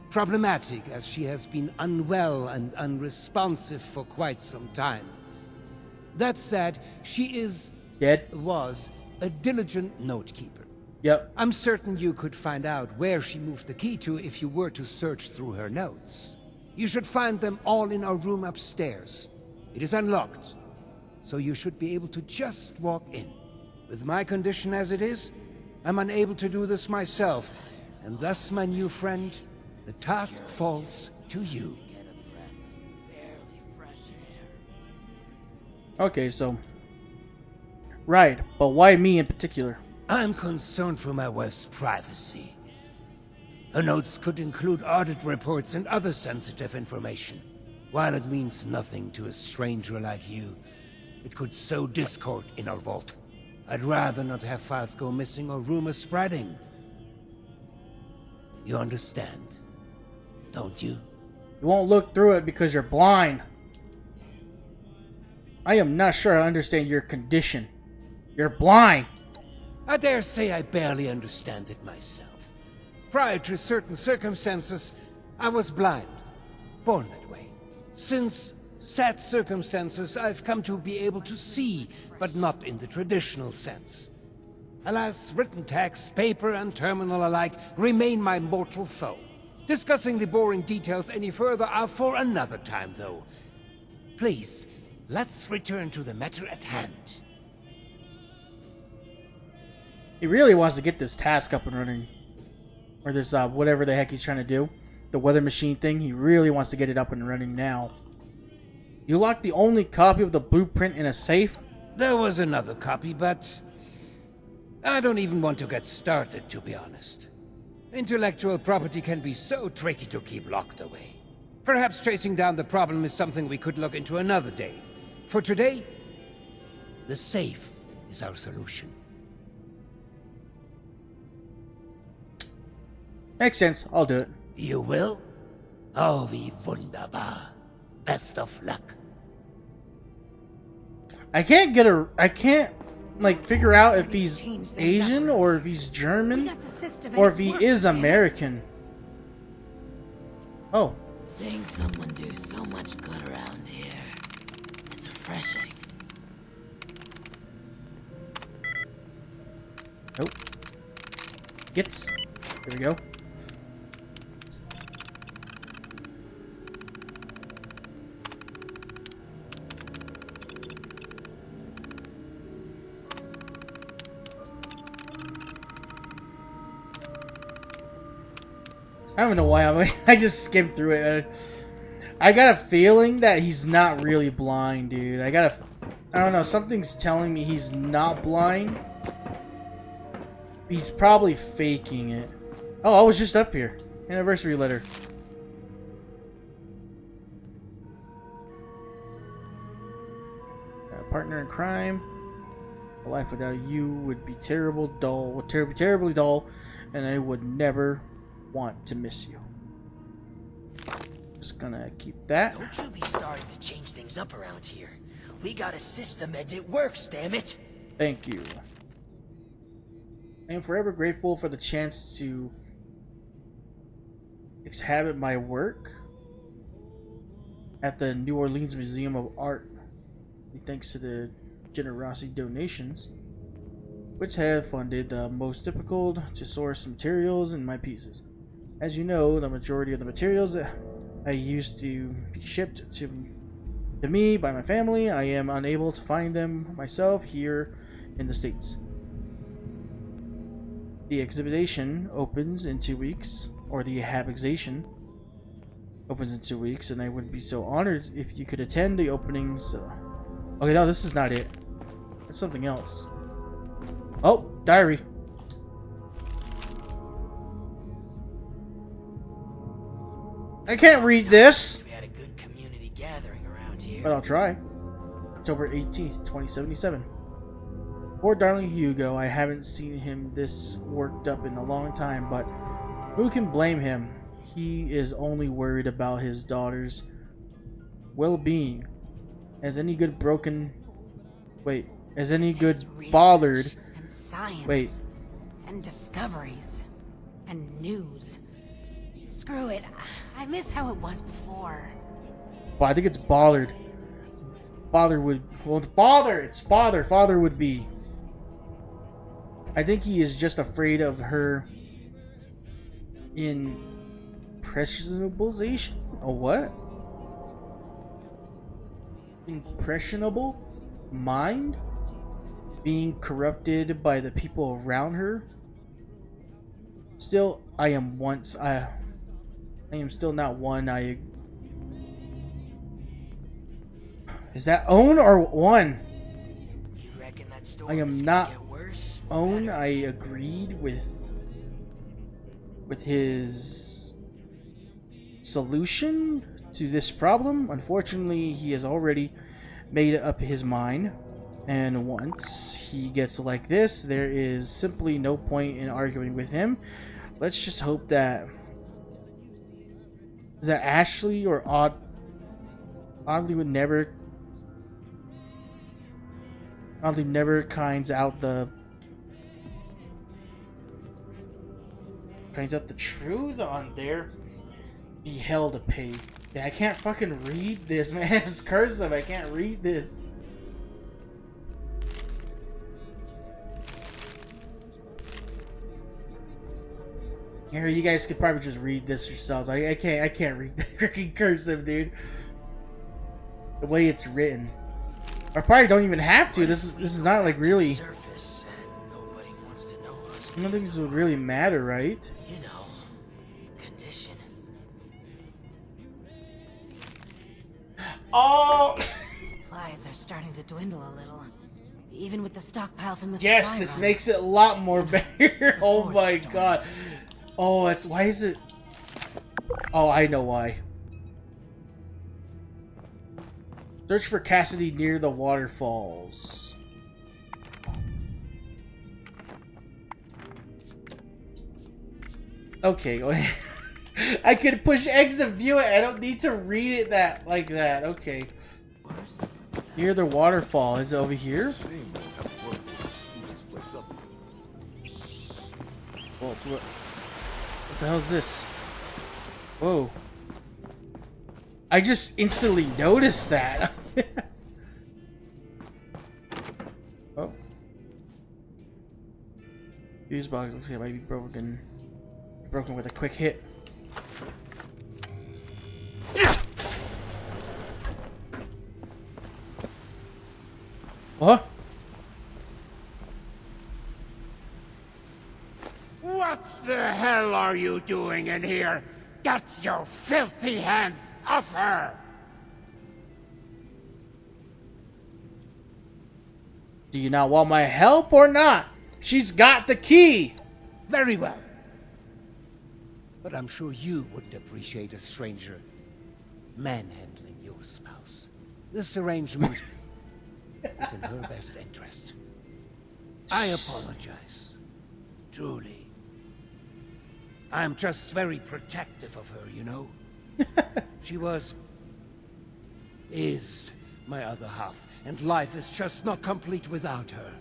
problematic, as she has been unwell and unresponsive for quite some time. That said, she was a diligent note-keeper. Yep. I'm certain you could find out where she moved the key to if you were to search through her notes. You should find them all in our room upstairs. It is unlocked, so you should be able to just walk in. With my condition as it is, I'm unable to do this myself, and thus, my new friend, the task falls to you. Okay, so... Right, but why me in particular? I'm concerned for my wife's privacy. Her notes could include audit reports and other sensitive information. While it means nothing to a stranger like you, it could sow discord in our vault. I'd rather not have files go missing or rumors spreading. You understand, don't you? You won't look through it because you're blind. I am not sure I understand your condition. You're blind. I dare say I barely understand it myself. Prior to certain circumstances, I was blind. Born that way. Since sad circumstances, I've come to be able to see, but not in the traditional sense. Alas, written text, paper, and terminal alike remain my mortal foe. Discussing the boring details any further are for another time, though. Please, let's return to the matter at hand. He really wants to get this task up and running. Or this, whatever the heck he's trying to do. The weather machine thing, he really wants to get it up and running now. You locked the only copy of the blueprint in a safe? There was another copy, but I don't even want to get started, to be honest. Intellectual property can be so tricky to keep locked away. Perhaps tracing down the problem is something we could look into another day. For today, the safe is our solution. Makes sense. I'll do it. You will? Oh, wie wunderbar. Best of luck. I can't like figure out if he's Asian or if he's German or if he is American. Oh. Seeing someone do so much good around here. It's refreshing. Nope. Gets. There we go. I don't know why I just skimmed through it. I got a feeling that he's not really blind, dude. I don't know, something's telling me he's not blind. He's probably faking it. Oh, I was just up here. Anniversary letter. Partner in crime. A life without you would be terribly dull, and I would never want to miss you. Just gonna keep that. Don't you be starting to change things up around here. We got a system and it works, damn it. Thank you. I am forever grateful for the chance to exhibit my work at the New Orleans Museum of Art. Thanks to the generosity donations, which have funded the most difficult to source materials in my pieces. As you know, the majority of the materials that I used to be shipped to me by my family, I am unable to find them myself here in the States. The exhibition opens in 2 weeks, or the habexation opens in 2 weeks, and I would be so honored if you could attend the opening. So, okay, no, this is not it. It's something else. Oh, diary. I can't read this. We had a good community gathering around here. But I'll try. October 18th, 2077. Poor darling Hugo, I haven't seen him this worked up in a long time, but who can blame him? He is only worried about his daughter's well-being. As any good bothered... And science. Wait. And discoveries. And news. Screw it. I miss how it was before. Well, I think it's bothered. Father would... Well, it's father! It's father! Father would be. I think he is just afraid of her... impressionabilization? Oh, what? Impressionable? Mind? Being corrupted by the people around her? Still, I am still not one. Is that own or one? You reckon that storm I am is not gonna get worse? own. I agreed with his solution to this problem. Unfortunately, he has already made up his mind, and once he gets like this, there is simply no point in arguing with him. Let's just hope that... Is that Ashley or Oddly would never... Oddly never kinds out the truth on their be hell to pay. Yeah, I can't fucking read this, man. It's cursive. I can't read this. Here, you guys could probably just read this yourselves. I can't read the freaking cursive, dude. The way it's written. I probably don't even have to. This is not like really. I don't think this would really matter, right? You know, condition. Oh! Supplies are starting to dwindle a little. Even with the stockpile from the Yes, supply this runs. makes it a lot more better. Oh my god. Oh, it's why is it? Oh, I know why. Search for Cassidy near the waterfalls. Okay, I can push X to view it. I don't need to read it like that. Okay. Near the waterfall. Is it over here? Well, what the hell is this? Whoa. I just instantly noticed that. Oh. Fuse box looks like it might be broken. Broken with a quick hit. What? What the hell are you doing in here? Get your filthy hands off her! Do you not want my help or not? She's got the key! Very well. But I'm sure you wouldn't appreciate a stranger manhandling your spouse. This arrangement is in her best interest. I apologize. Truly. I'm just very protective of her, you know? She is my other half, and life is just not complete without her.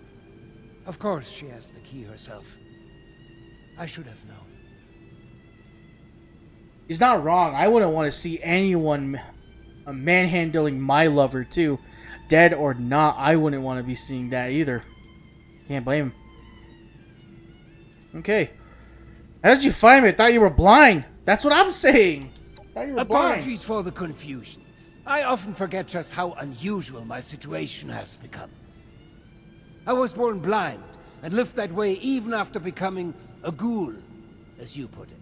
Of course she has the key herself. I should have known. He's not wrong. I wouldn't want to see anyone manhandling my lover too. Dead or not, I wouldn't want to be seeing that either. Can't blame him. Okay. How did you find me? I thought you were blind. That's what I'm saying. I thought you were blind. Apologies for the confusion. I often forget just how unusual my situation has become. I was born blind and lived that way even after becoming a ghoul, as you put it.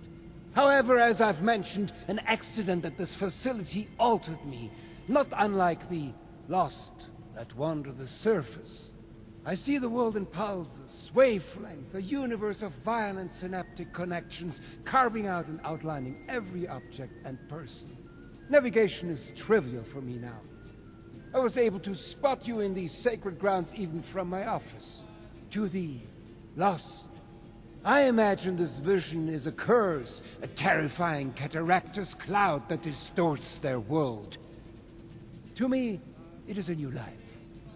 However, as I've mentioned, an accident at this facility altered me, not unlike the lost that wander the surface. I see the world in pulses, wavelengths, a universe of violent synaptic connections, carving out and outlining every object and person. Navigation is trivial for me now. I was able to spot you in these sacred grounds even from my office. To the lost, I imagine this vision is a curse, a terrifying cataractous cloud that distorts their world. To me, it is a new life.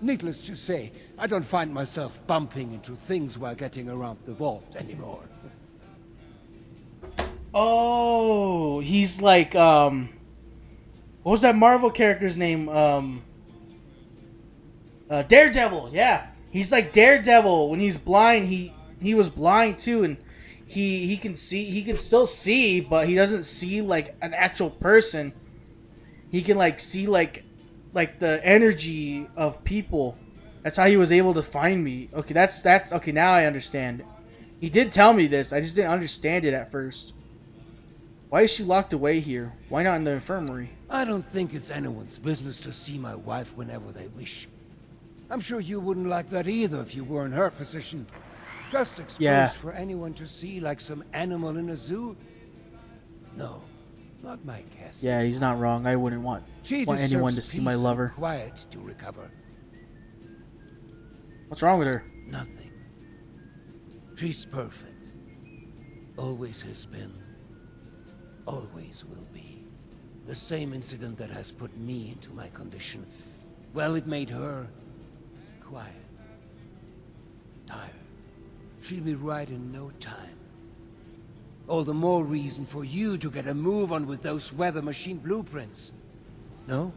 Needless to say, I don't find myself bumping into things while getting around the vault anymore. Oh, he's like, what was that Marvel character's name? Daredevil, yeah. He's like Daredevil. When he's blind, he was blind too, and he can still see, but he doesn't see like an actual person. He can like see like the energy of people. That's how he was able to find me. Okay, that's okay, now I understand. He did tell me this. I just didn't understand it at first. Why is she locked away here? Why not in the infirmary? I don't think it's anyone's business to see my wife whenever they wish. I'm sure you wouldn't like that either if you were in her position. Just exposed for anyone to see like some animal in a zoo? No, not my Cassie. Yeah, he's not wrong. I wouldn't want anyone to see my lover. Quiet to recover. What's wrong with her? Nothing. She's perfect. Always has been. Always will be. The same incident that has put me into my condition. Well, it made her quiet. Tired. She'll be right in no time. All the more reason for you to get a move on with those weather machine blueprints. No?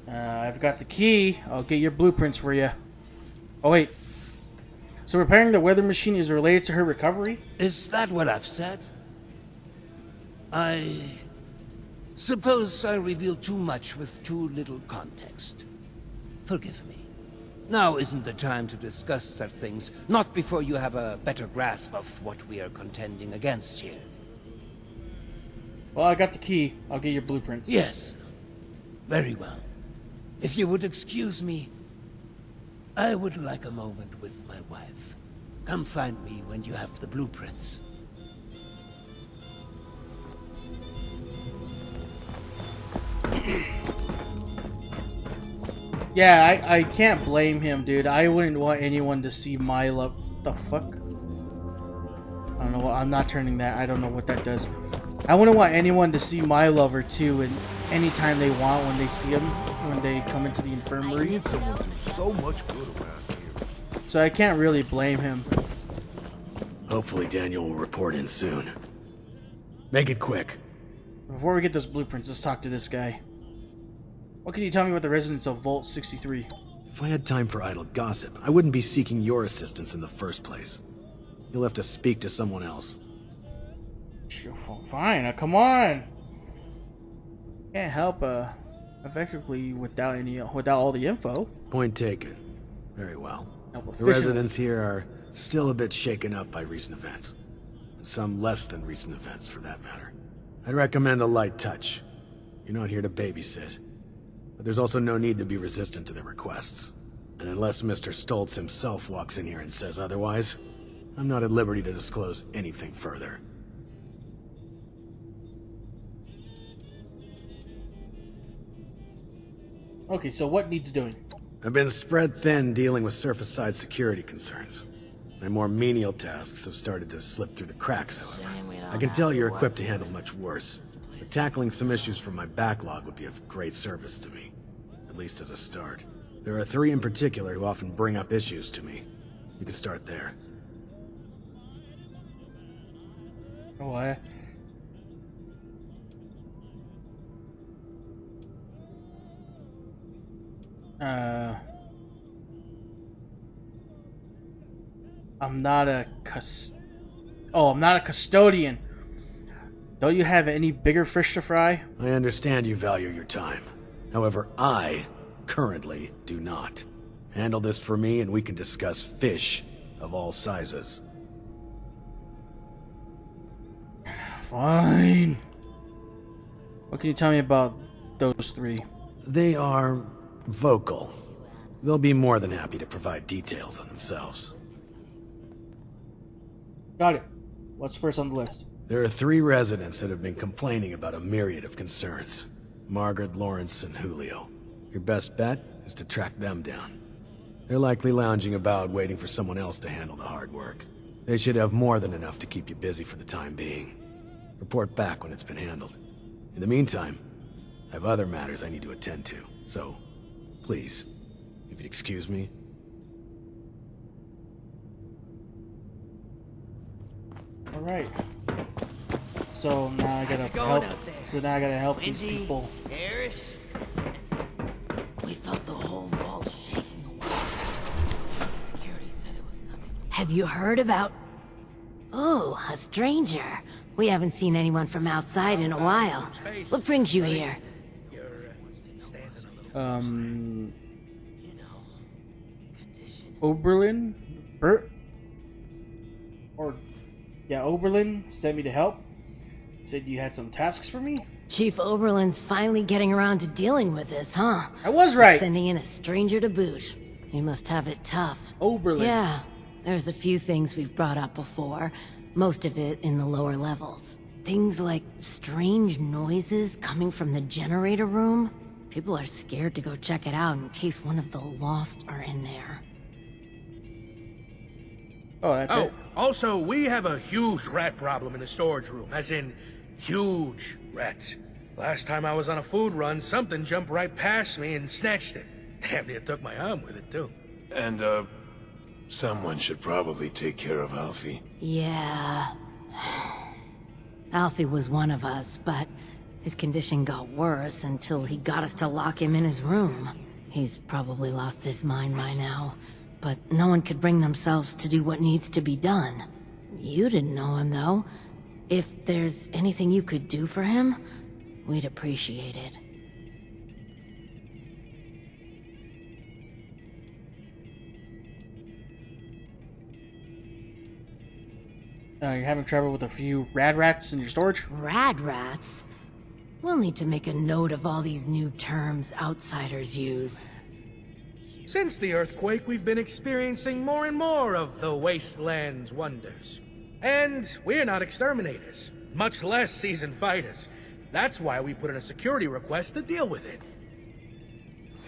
I've got the key. I'll get your blueprints for you. Oh, wait. So repairing the weather machine is related to her recovery? Is that what I've said? I suppose I revealed too much with too little context. Forgive me. Now isn't the time to discuss such things, not before you have a better grasp of what we are contending against here. Well, I got the key. I'll get your blueprints. Yes. Very well. If you would excuse me, I would like a moment with my wife. Come find me when you have the blueprints. Yeah, I can't blame him, dude. I wouldn't want anyone to see my love. The fuck? I don't know. I'm not turning that. I don't know what that does. I wouldn't want anyone to see my lover too, and anytime they want, when they see him, when they come into the infirmary. Seeing someone do so much good around here. So I can't really blame him. Hopefully Daniel will report in soon. Make it quick. Before we get those blueprints, let's talk to this guy. What can you tell me about the residents of Vault 63? If I had time for idle gossip, I wouldn't be seeking your assistance in the first place. You'll have to speak to someone else. Fine, now come on. Can't help effectively without all the info. Point taken. Very well. The The residents here are still a bit shaken up by recent events. And some less than recent events, for that matter. I'd recommend a light touch. You're not here to babysit. But there's also no need to be resistant to their requests. And unless Mr. Stoltz himself walks in here and says otherwise, I'm not at liberty to disclose anything further. Okay, so what needs doing? I've been spread thin dealing with surface-side security concerns. My more menial tasks have started to slip through the cracks, however. I can tell you're equipped to handle much worse. But tackling some issues from my backlog would be of great service to me. At least as a start. There are 3 in particular who often bring up issues to me. You can start there. What? I'm not a I'm not a custodian. Don't you have any bigger fish to fry? I understand you value your time. However, I currently do not. Handle this for me and we can discuss fish of all sizes. Fine. What can you tell me about those 3? They are vocal. They'll be more than happy to provide details on themselves. Got it. What's first on the list? There are 3 residents that have been complaining about a myriad of concerns. Margaret, Lawrence, and Julio. Your best bet is to track them down. They're likely lounging about waiting for someone else to handle the hard work. They should have more than enough to keep you busy for the time being. Report back when it's been handled. In the meantime, I have other matters I need to attend to, so please, if you'd excuse me. All right. So now I gotta help. So now I gotta help these people. Harris? We felt the whole vault shaking a while. Security said it was nothing. Have you heard about... Oh, a stranger. We haven't seen anyone from outside in a while. What brings you here? Oberlin? Oberlin sent me to help. Said you had some tasks for me? Chief Oberlin's finally getting around to dealing with this, huh? I was right. Sending in a stranger to boot. He must have it tough. Oberlin. Yeah, there's a few things we've brought up before. Most of it in the lower levels. Things like strange noises coming from the generator room. People are scared to go check it out in case one of the Lost are in there. Oh, that's it. Also, we have a huge rat problem in the storage room, as in huge rats. Last time I was on a food run, something jumped right past me and snatched it. Damn near took my arm with it, too. And, someone should probably take care of Alfie. Yeah. Alfie was one of us, but his condition got worse until he got us to lock him in his room. He's probably lost his mind by now, but no one could bring themselves to do what needs to be done. You didn't know him, though. If there's anything you could do for him, we'd appreciate it. You're having trouble with a few rad rats in your storage? Rad rats? We'll need to make a note of all these new terms outsiders use. Since the earthquake, we've been experiencing more and more of the wasteland's wonders. And we're not exterminators, much less seasoned fighters. That's why we put in a security request to deal with it.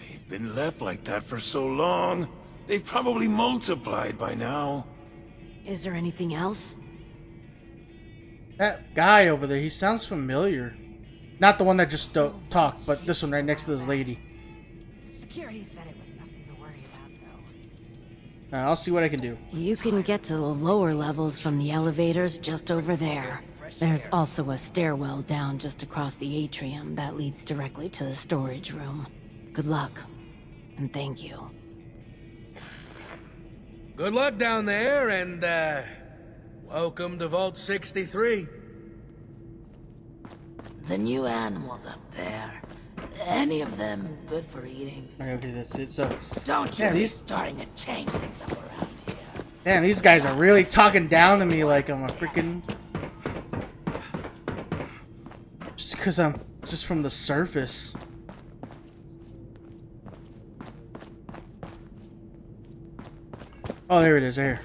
They've been left like that for so long. They've probably multiplied by now. Is there anything else? That guy over there, he sounds familiar. Not the one that just talked, but this one right next to this lady. Security said it was nothing to worry about, though. I'll see what I can do. You can get to the lower levels from the elevators just over there. There's also a stairwell down just across the atrium that leads directly to the storage room. Good luck, and thank you. Good luck down there, and, welcome to Vault 63. The new animals up there. Any of them good for eating? Okay, that's it. So, Don't you be starting to change things up around here. man, these guys are really talking down to me like I'm a freaking... Just because I'm just from the surface. Oh, there it is, right here.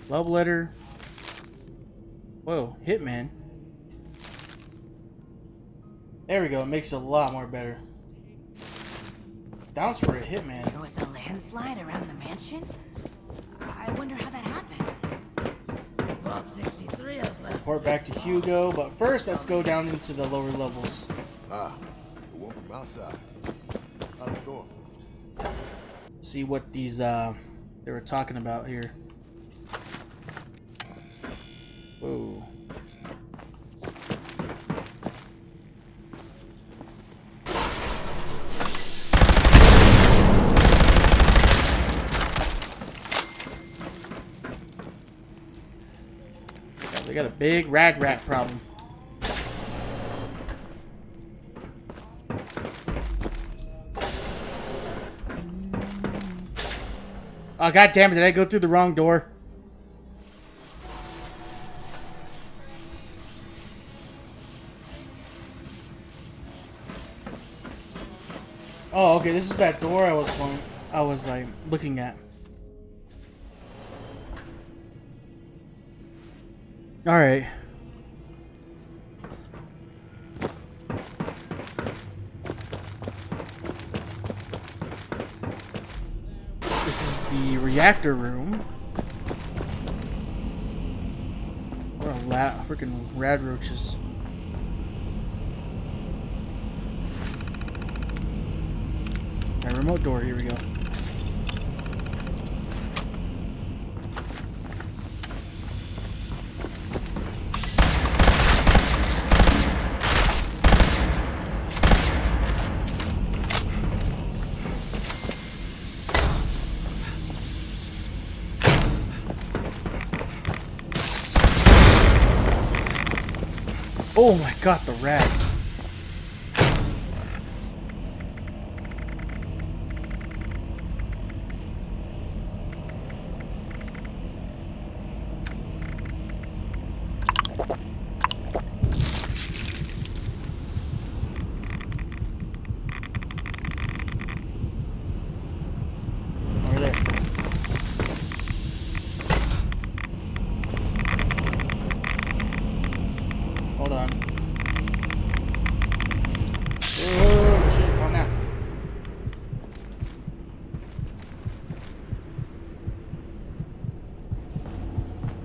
Love letter. Whoa, Hitman. There we go, it makes it a lot more better. Downs for a Hitman. There was a landslide around the mansion? I wonder how that happened. Vault 63 has left. Report back to Hugo, but first let's go down into the lower levels. The one from outside. How's it going? See what these they were talking about here. Whoa. Yeah, they got a big rad rat problem. Oh, god damn it, did I go through the wrong door? Oh, okay, this is that door I was like looking at. Alright. This is the reactor room. What a freaking rad roaches. Alright, remote door, here we go. Oh my god, the rats. Over there. Hold on. Oh shit, calm down.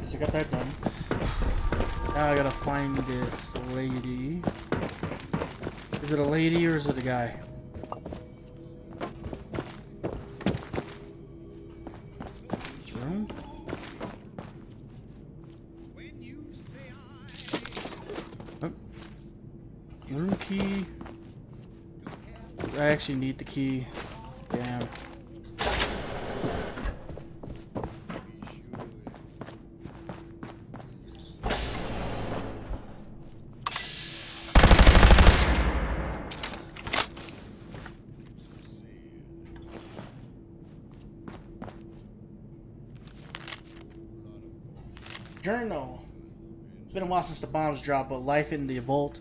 Guess I got that done. Now I gotta find this lady. Is it a lady or is it a guy? This room? Oh. Room key. I actually need the key. Damn. Journal. It's been a while since the bombs dropped, but life in the vault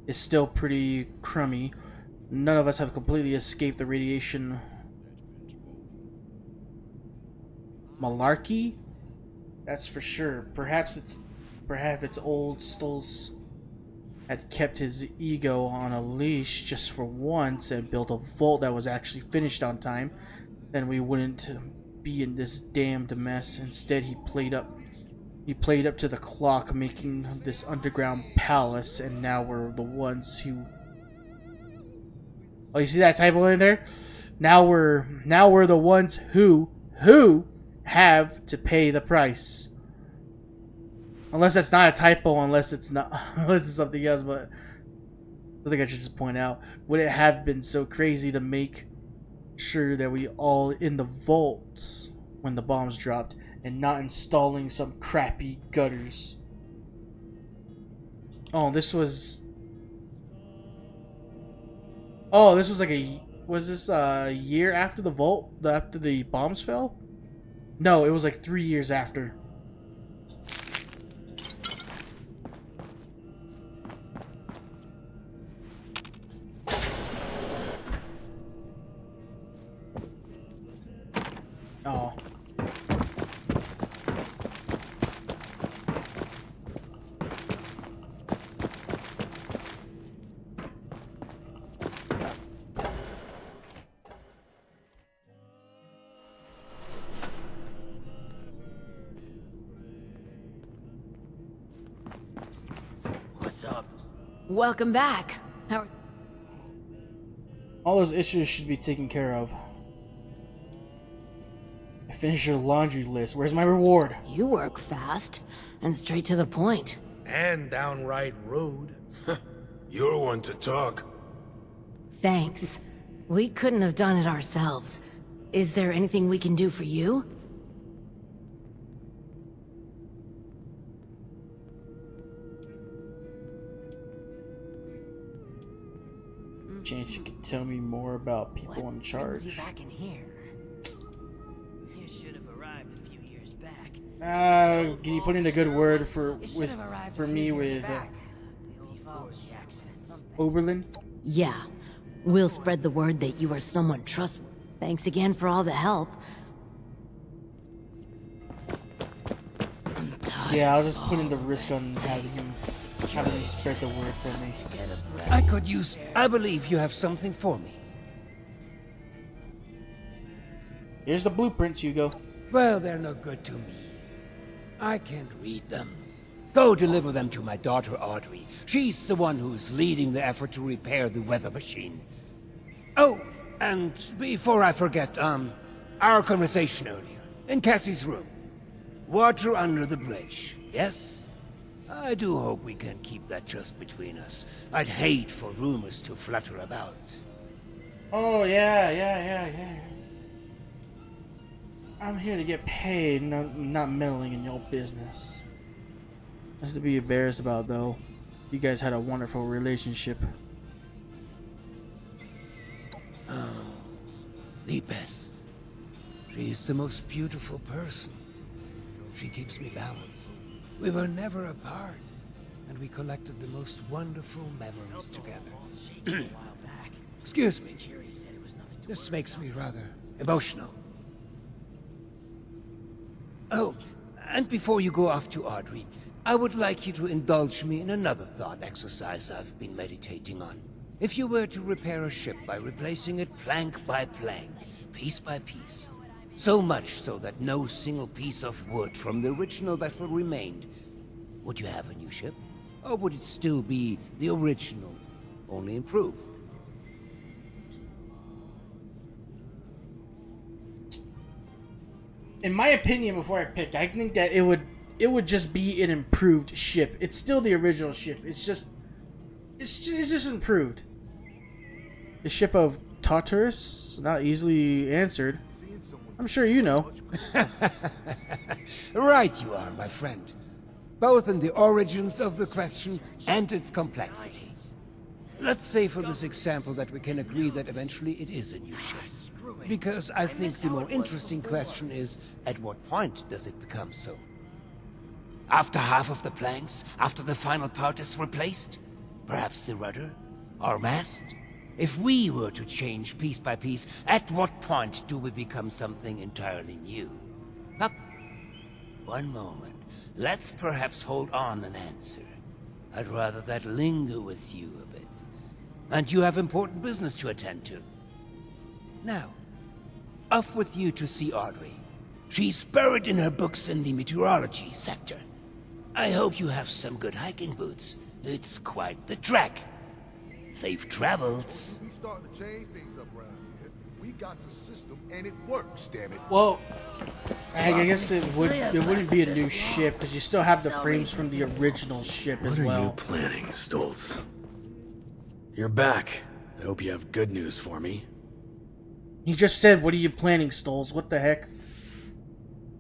is still pretty crummy. None of us have completely escaped the radiation malarkey. That's for sure. Perhaps it's old Stolz had kept his ego on a leash just for once and built a vault that was actually finished on time. Then we wouldn't be in this damned mess. Instead, he played up to the clock, making this underground palace, and now we're the ones who... Oh, you see that typo in there? Now we're the ones who have to pay the price. Unless that's not a typo, unless it's something else, but I think I should just point out, would it have been so crazy to make sure that we all in the vault when the bombs dropped and not installing some crappy gutters? Oh, this was like was this a year after the vault, after the bombs fell? No, it was like 3 years after. Oh. What's up? Welcome back. How... All those issues should be taken care of. I finished your laundry list. Where's my reward? You work fast and straight to the point. And downright rude. You're one to talk. Thanks. We couldn't have done it ourselves. Is there anything we can do for you? Chance you could tell me more about people in charge. You back in here? You should have arrived a few years back. Can you put in a good word for me with Oberlin? Yeah. We'll spread the word that you are someone trustworthy. Thanks again for all the help. I'm tired. Yeah, I'll just put in the risk on having him spread the word for me. I could use... I believe you have something for me. Here's the blueprints, Hugo. Well, they're no good to me. I can't read them. Go deliver them to my daughter, Audrey. She's the one who's leading the effort to repair the weather machine. Oh, and before I forget, our conversation earlier, in Cassie's room. Water under the bridge, yes? I do hope we can keep that just between us. I'd hate for rumors to flutter about. Oh, yeah. I'm here to get paid, not meddling in your business. Nothing to be embarrassed about, though. You guys had a wonderful relationship. Oh, Lipes. She's the most beautiful person. She keeps me balanced. We were never apart, and we collected the most wonderful memories together. Excuse me. This makes me rather emotional. Oh, and before you go off to Audrey, I would like you to indulge me in another thought exercise I've been meditating on. If you were to repair a ship by replacing it plank by plank, piece by piece, so much so that no single piece of wood from the original vessel remained, would you have a new ship? Or would it still be the original, only improved? In my opinion, before I picked, I think that it would just be an improved ship. It's still the original ship. It's just improved. The ship of Tartarus, not easily answered. I'm sure you know. Right you are, my friend. Both in the origins of the question and its complexity. Let's say for this example that we can agree that eventually it is a new ship. Because I think the more interesting question is, at what point does it become so? After half of the planks? After the final part is replaced? Perhaps the rudder? Or mast? If we were to change piece by piece, at what point do we become something entirely new? Up. One moment. Let's perhaps hold on an answer. I'd rather that linger with you a bit. And you have important business to attend to. Now, off with you to see Audrey. She's buried in her books in the meteorology sector. I hope you have some good hiking boots. It's quite the trek. Safe travels. We starting to change things up around here. We got a system and it works, damn it. Well, I guess it wouldn't be a new ship because you still have the frames from the original ship as well. What are you planning, Stoltz? You're back. I hope you have good news for me. You just said, what are you planning, Stoles? What the heck?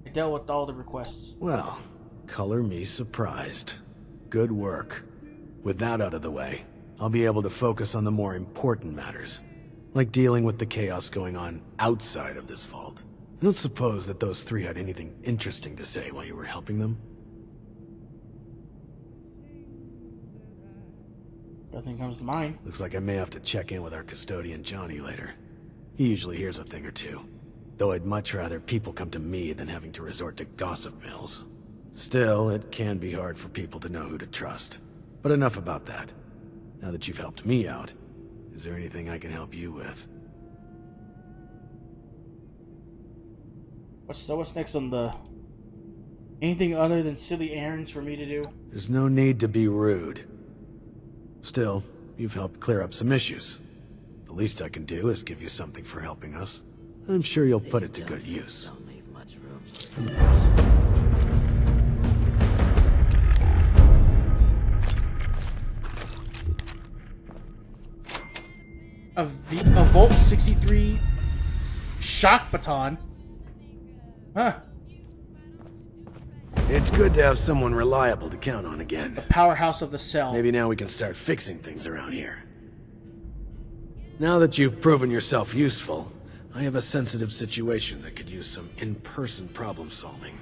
I dealt with all the requests. Well, color me surprised. Good work. With that out of the way, I'll be able to focus on the more important matters, like dealing with the chaos going on outside of this vault. I don't suppose that those three had anything interesting to say while you were helping them? Nothing comes to mind. Looks like I may have to check in with our custodian Johnny later. He usually hears a thing or two, though I'd much rather people come to me than having to resort to gossip mills. Still, it can be hard for people to know who to trust. But enough about that. Now that you've helped me out, is there anything I can help you with? What's next on the... Anything other than silly errands for me to do? There's no need to be rude. Still, you've helped clear up some issues. The least I can do is give you something for helping us. I'm sure you'll put it to good use. Don't leave much room. A Volt 63 shock baton. Huh. It's good to have someone reliable to count on again. The powerhouse of the cell. Maybe now we can start fixing things around here. Now that you've proven yourself useful, I have a sensitive situation that could use some in-person problem solving.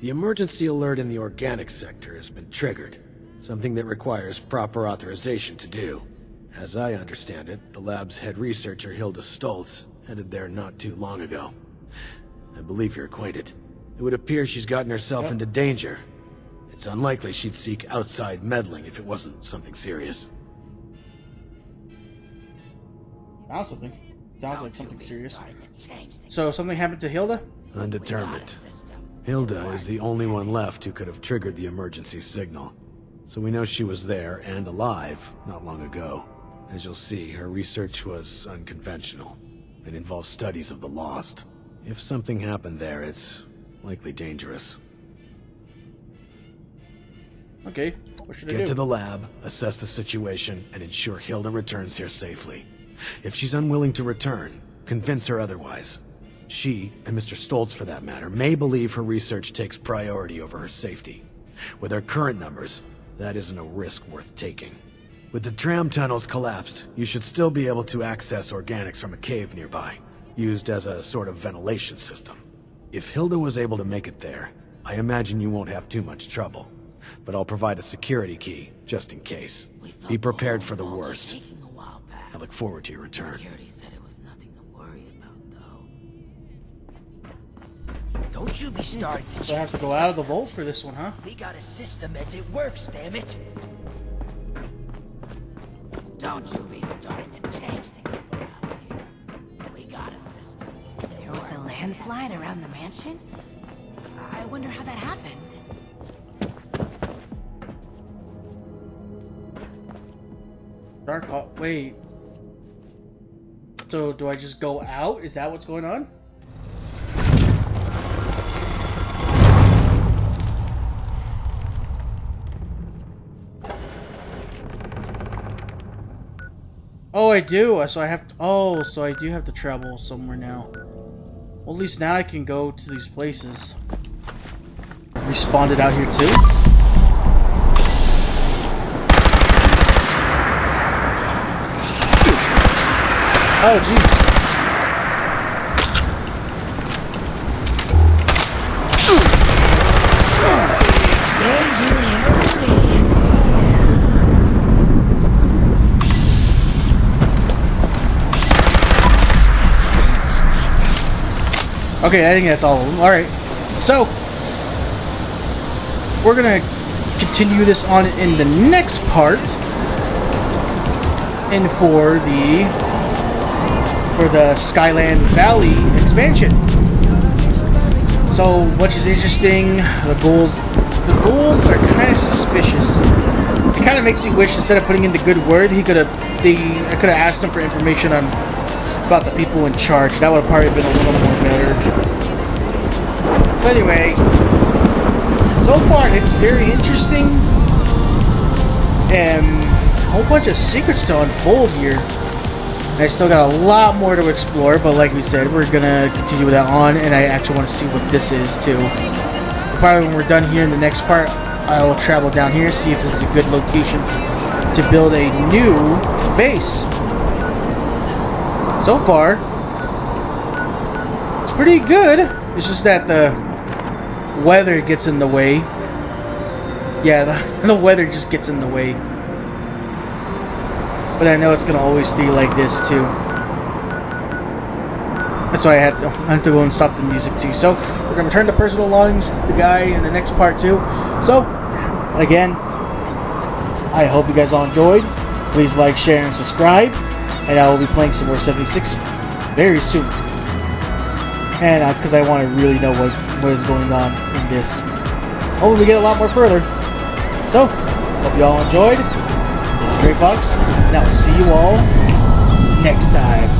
The emergency alert in the organic sector has been triggered, something that requires proper authorization to do. As I understand it, the lab's head researcher Hilda Stoltz headed there not too long ago. I believe you're acquainted. It would appear she's gotten herself into danger. It's unlikely she'd seek outside meddling if it wasn't something serious. Sounds like something serious. So something happened to Hilda? Undetermined. Hilda is the only one left who could have triggered the emergency signal. So we know she was there and alive not long ago. As you'll see, her research was unconventional. It involves studies of the lost. If something happened there, it's likely dangerous. Okay, what should I do? Get to the lab, assess the situation, and ensure Hilda returns here safely. If she's unwilling to return, convince her otherwise. She, and Mr. Stoltz for that matter, may believe her research takes priority over her safety. With her current numbers, that isn't a risk worth taking. With the tram tunnels collapsed, you should still be able to access organics from a cave nearby, used as a sort of ventilation system. If Hilda was able to make it there, I imagine you won't have too much trouble. But I'll provide a security key, just in case. Be prepared for the worst. I look forward to your return. Security said it was nothing to worry about, though. Don't you be starting to So I have to go out of the vault for this one, huh? We got a system and it works, damn it. Don't you be starting to change things up around here. We got a system. There was a landslide around the mansion? I wonder how that happened. Dark Hall. Wait. So do I just go out? Is that what's going on? Oh, I do. So I have to, oh, so I do have to travel somewhere now. Well, at least now I can go to these places. Respawned out here too. Oh, jeez. Okay, I think that's all of them. Alright. So, we're gonna continue this on in the next part. And for the Skyline Valley expansion. So, which is interesting, the goals are kind of suspicious. It kind of makes me wish instead of putting in the good word, I could have asked them for information on about the people in charge. That would have probably been a little more better. But anyway, so far it's very interesting, and a whole bunch of secrets to unfold here. I still got a lot more to explore, but like we said, we're gonna continue with that on, and I actually want to see what this is too. Probably when we're done here in the next part, I will travel down here, see if this is a good location to build a new base. So far, it's pretty good. It's just that the weather gets in the way. Yeah, the weather just gets in the way. But I know it's gonna always stay like this too. That's why I had to go and stop the music too. So we're gonna return to personal belongings to the guy in the next part too. So again, I hope you guys all enjoyed. Please like, share, and subscribe. And I will be playing some more 76 very soon. And because I want to really know what is going on in this. Hopefully we get a lot more further. So, hope you all enjoyed. This is Great Fox, and I will see you all next time.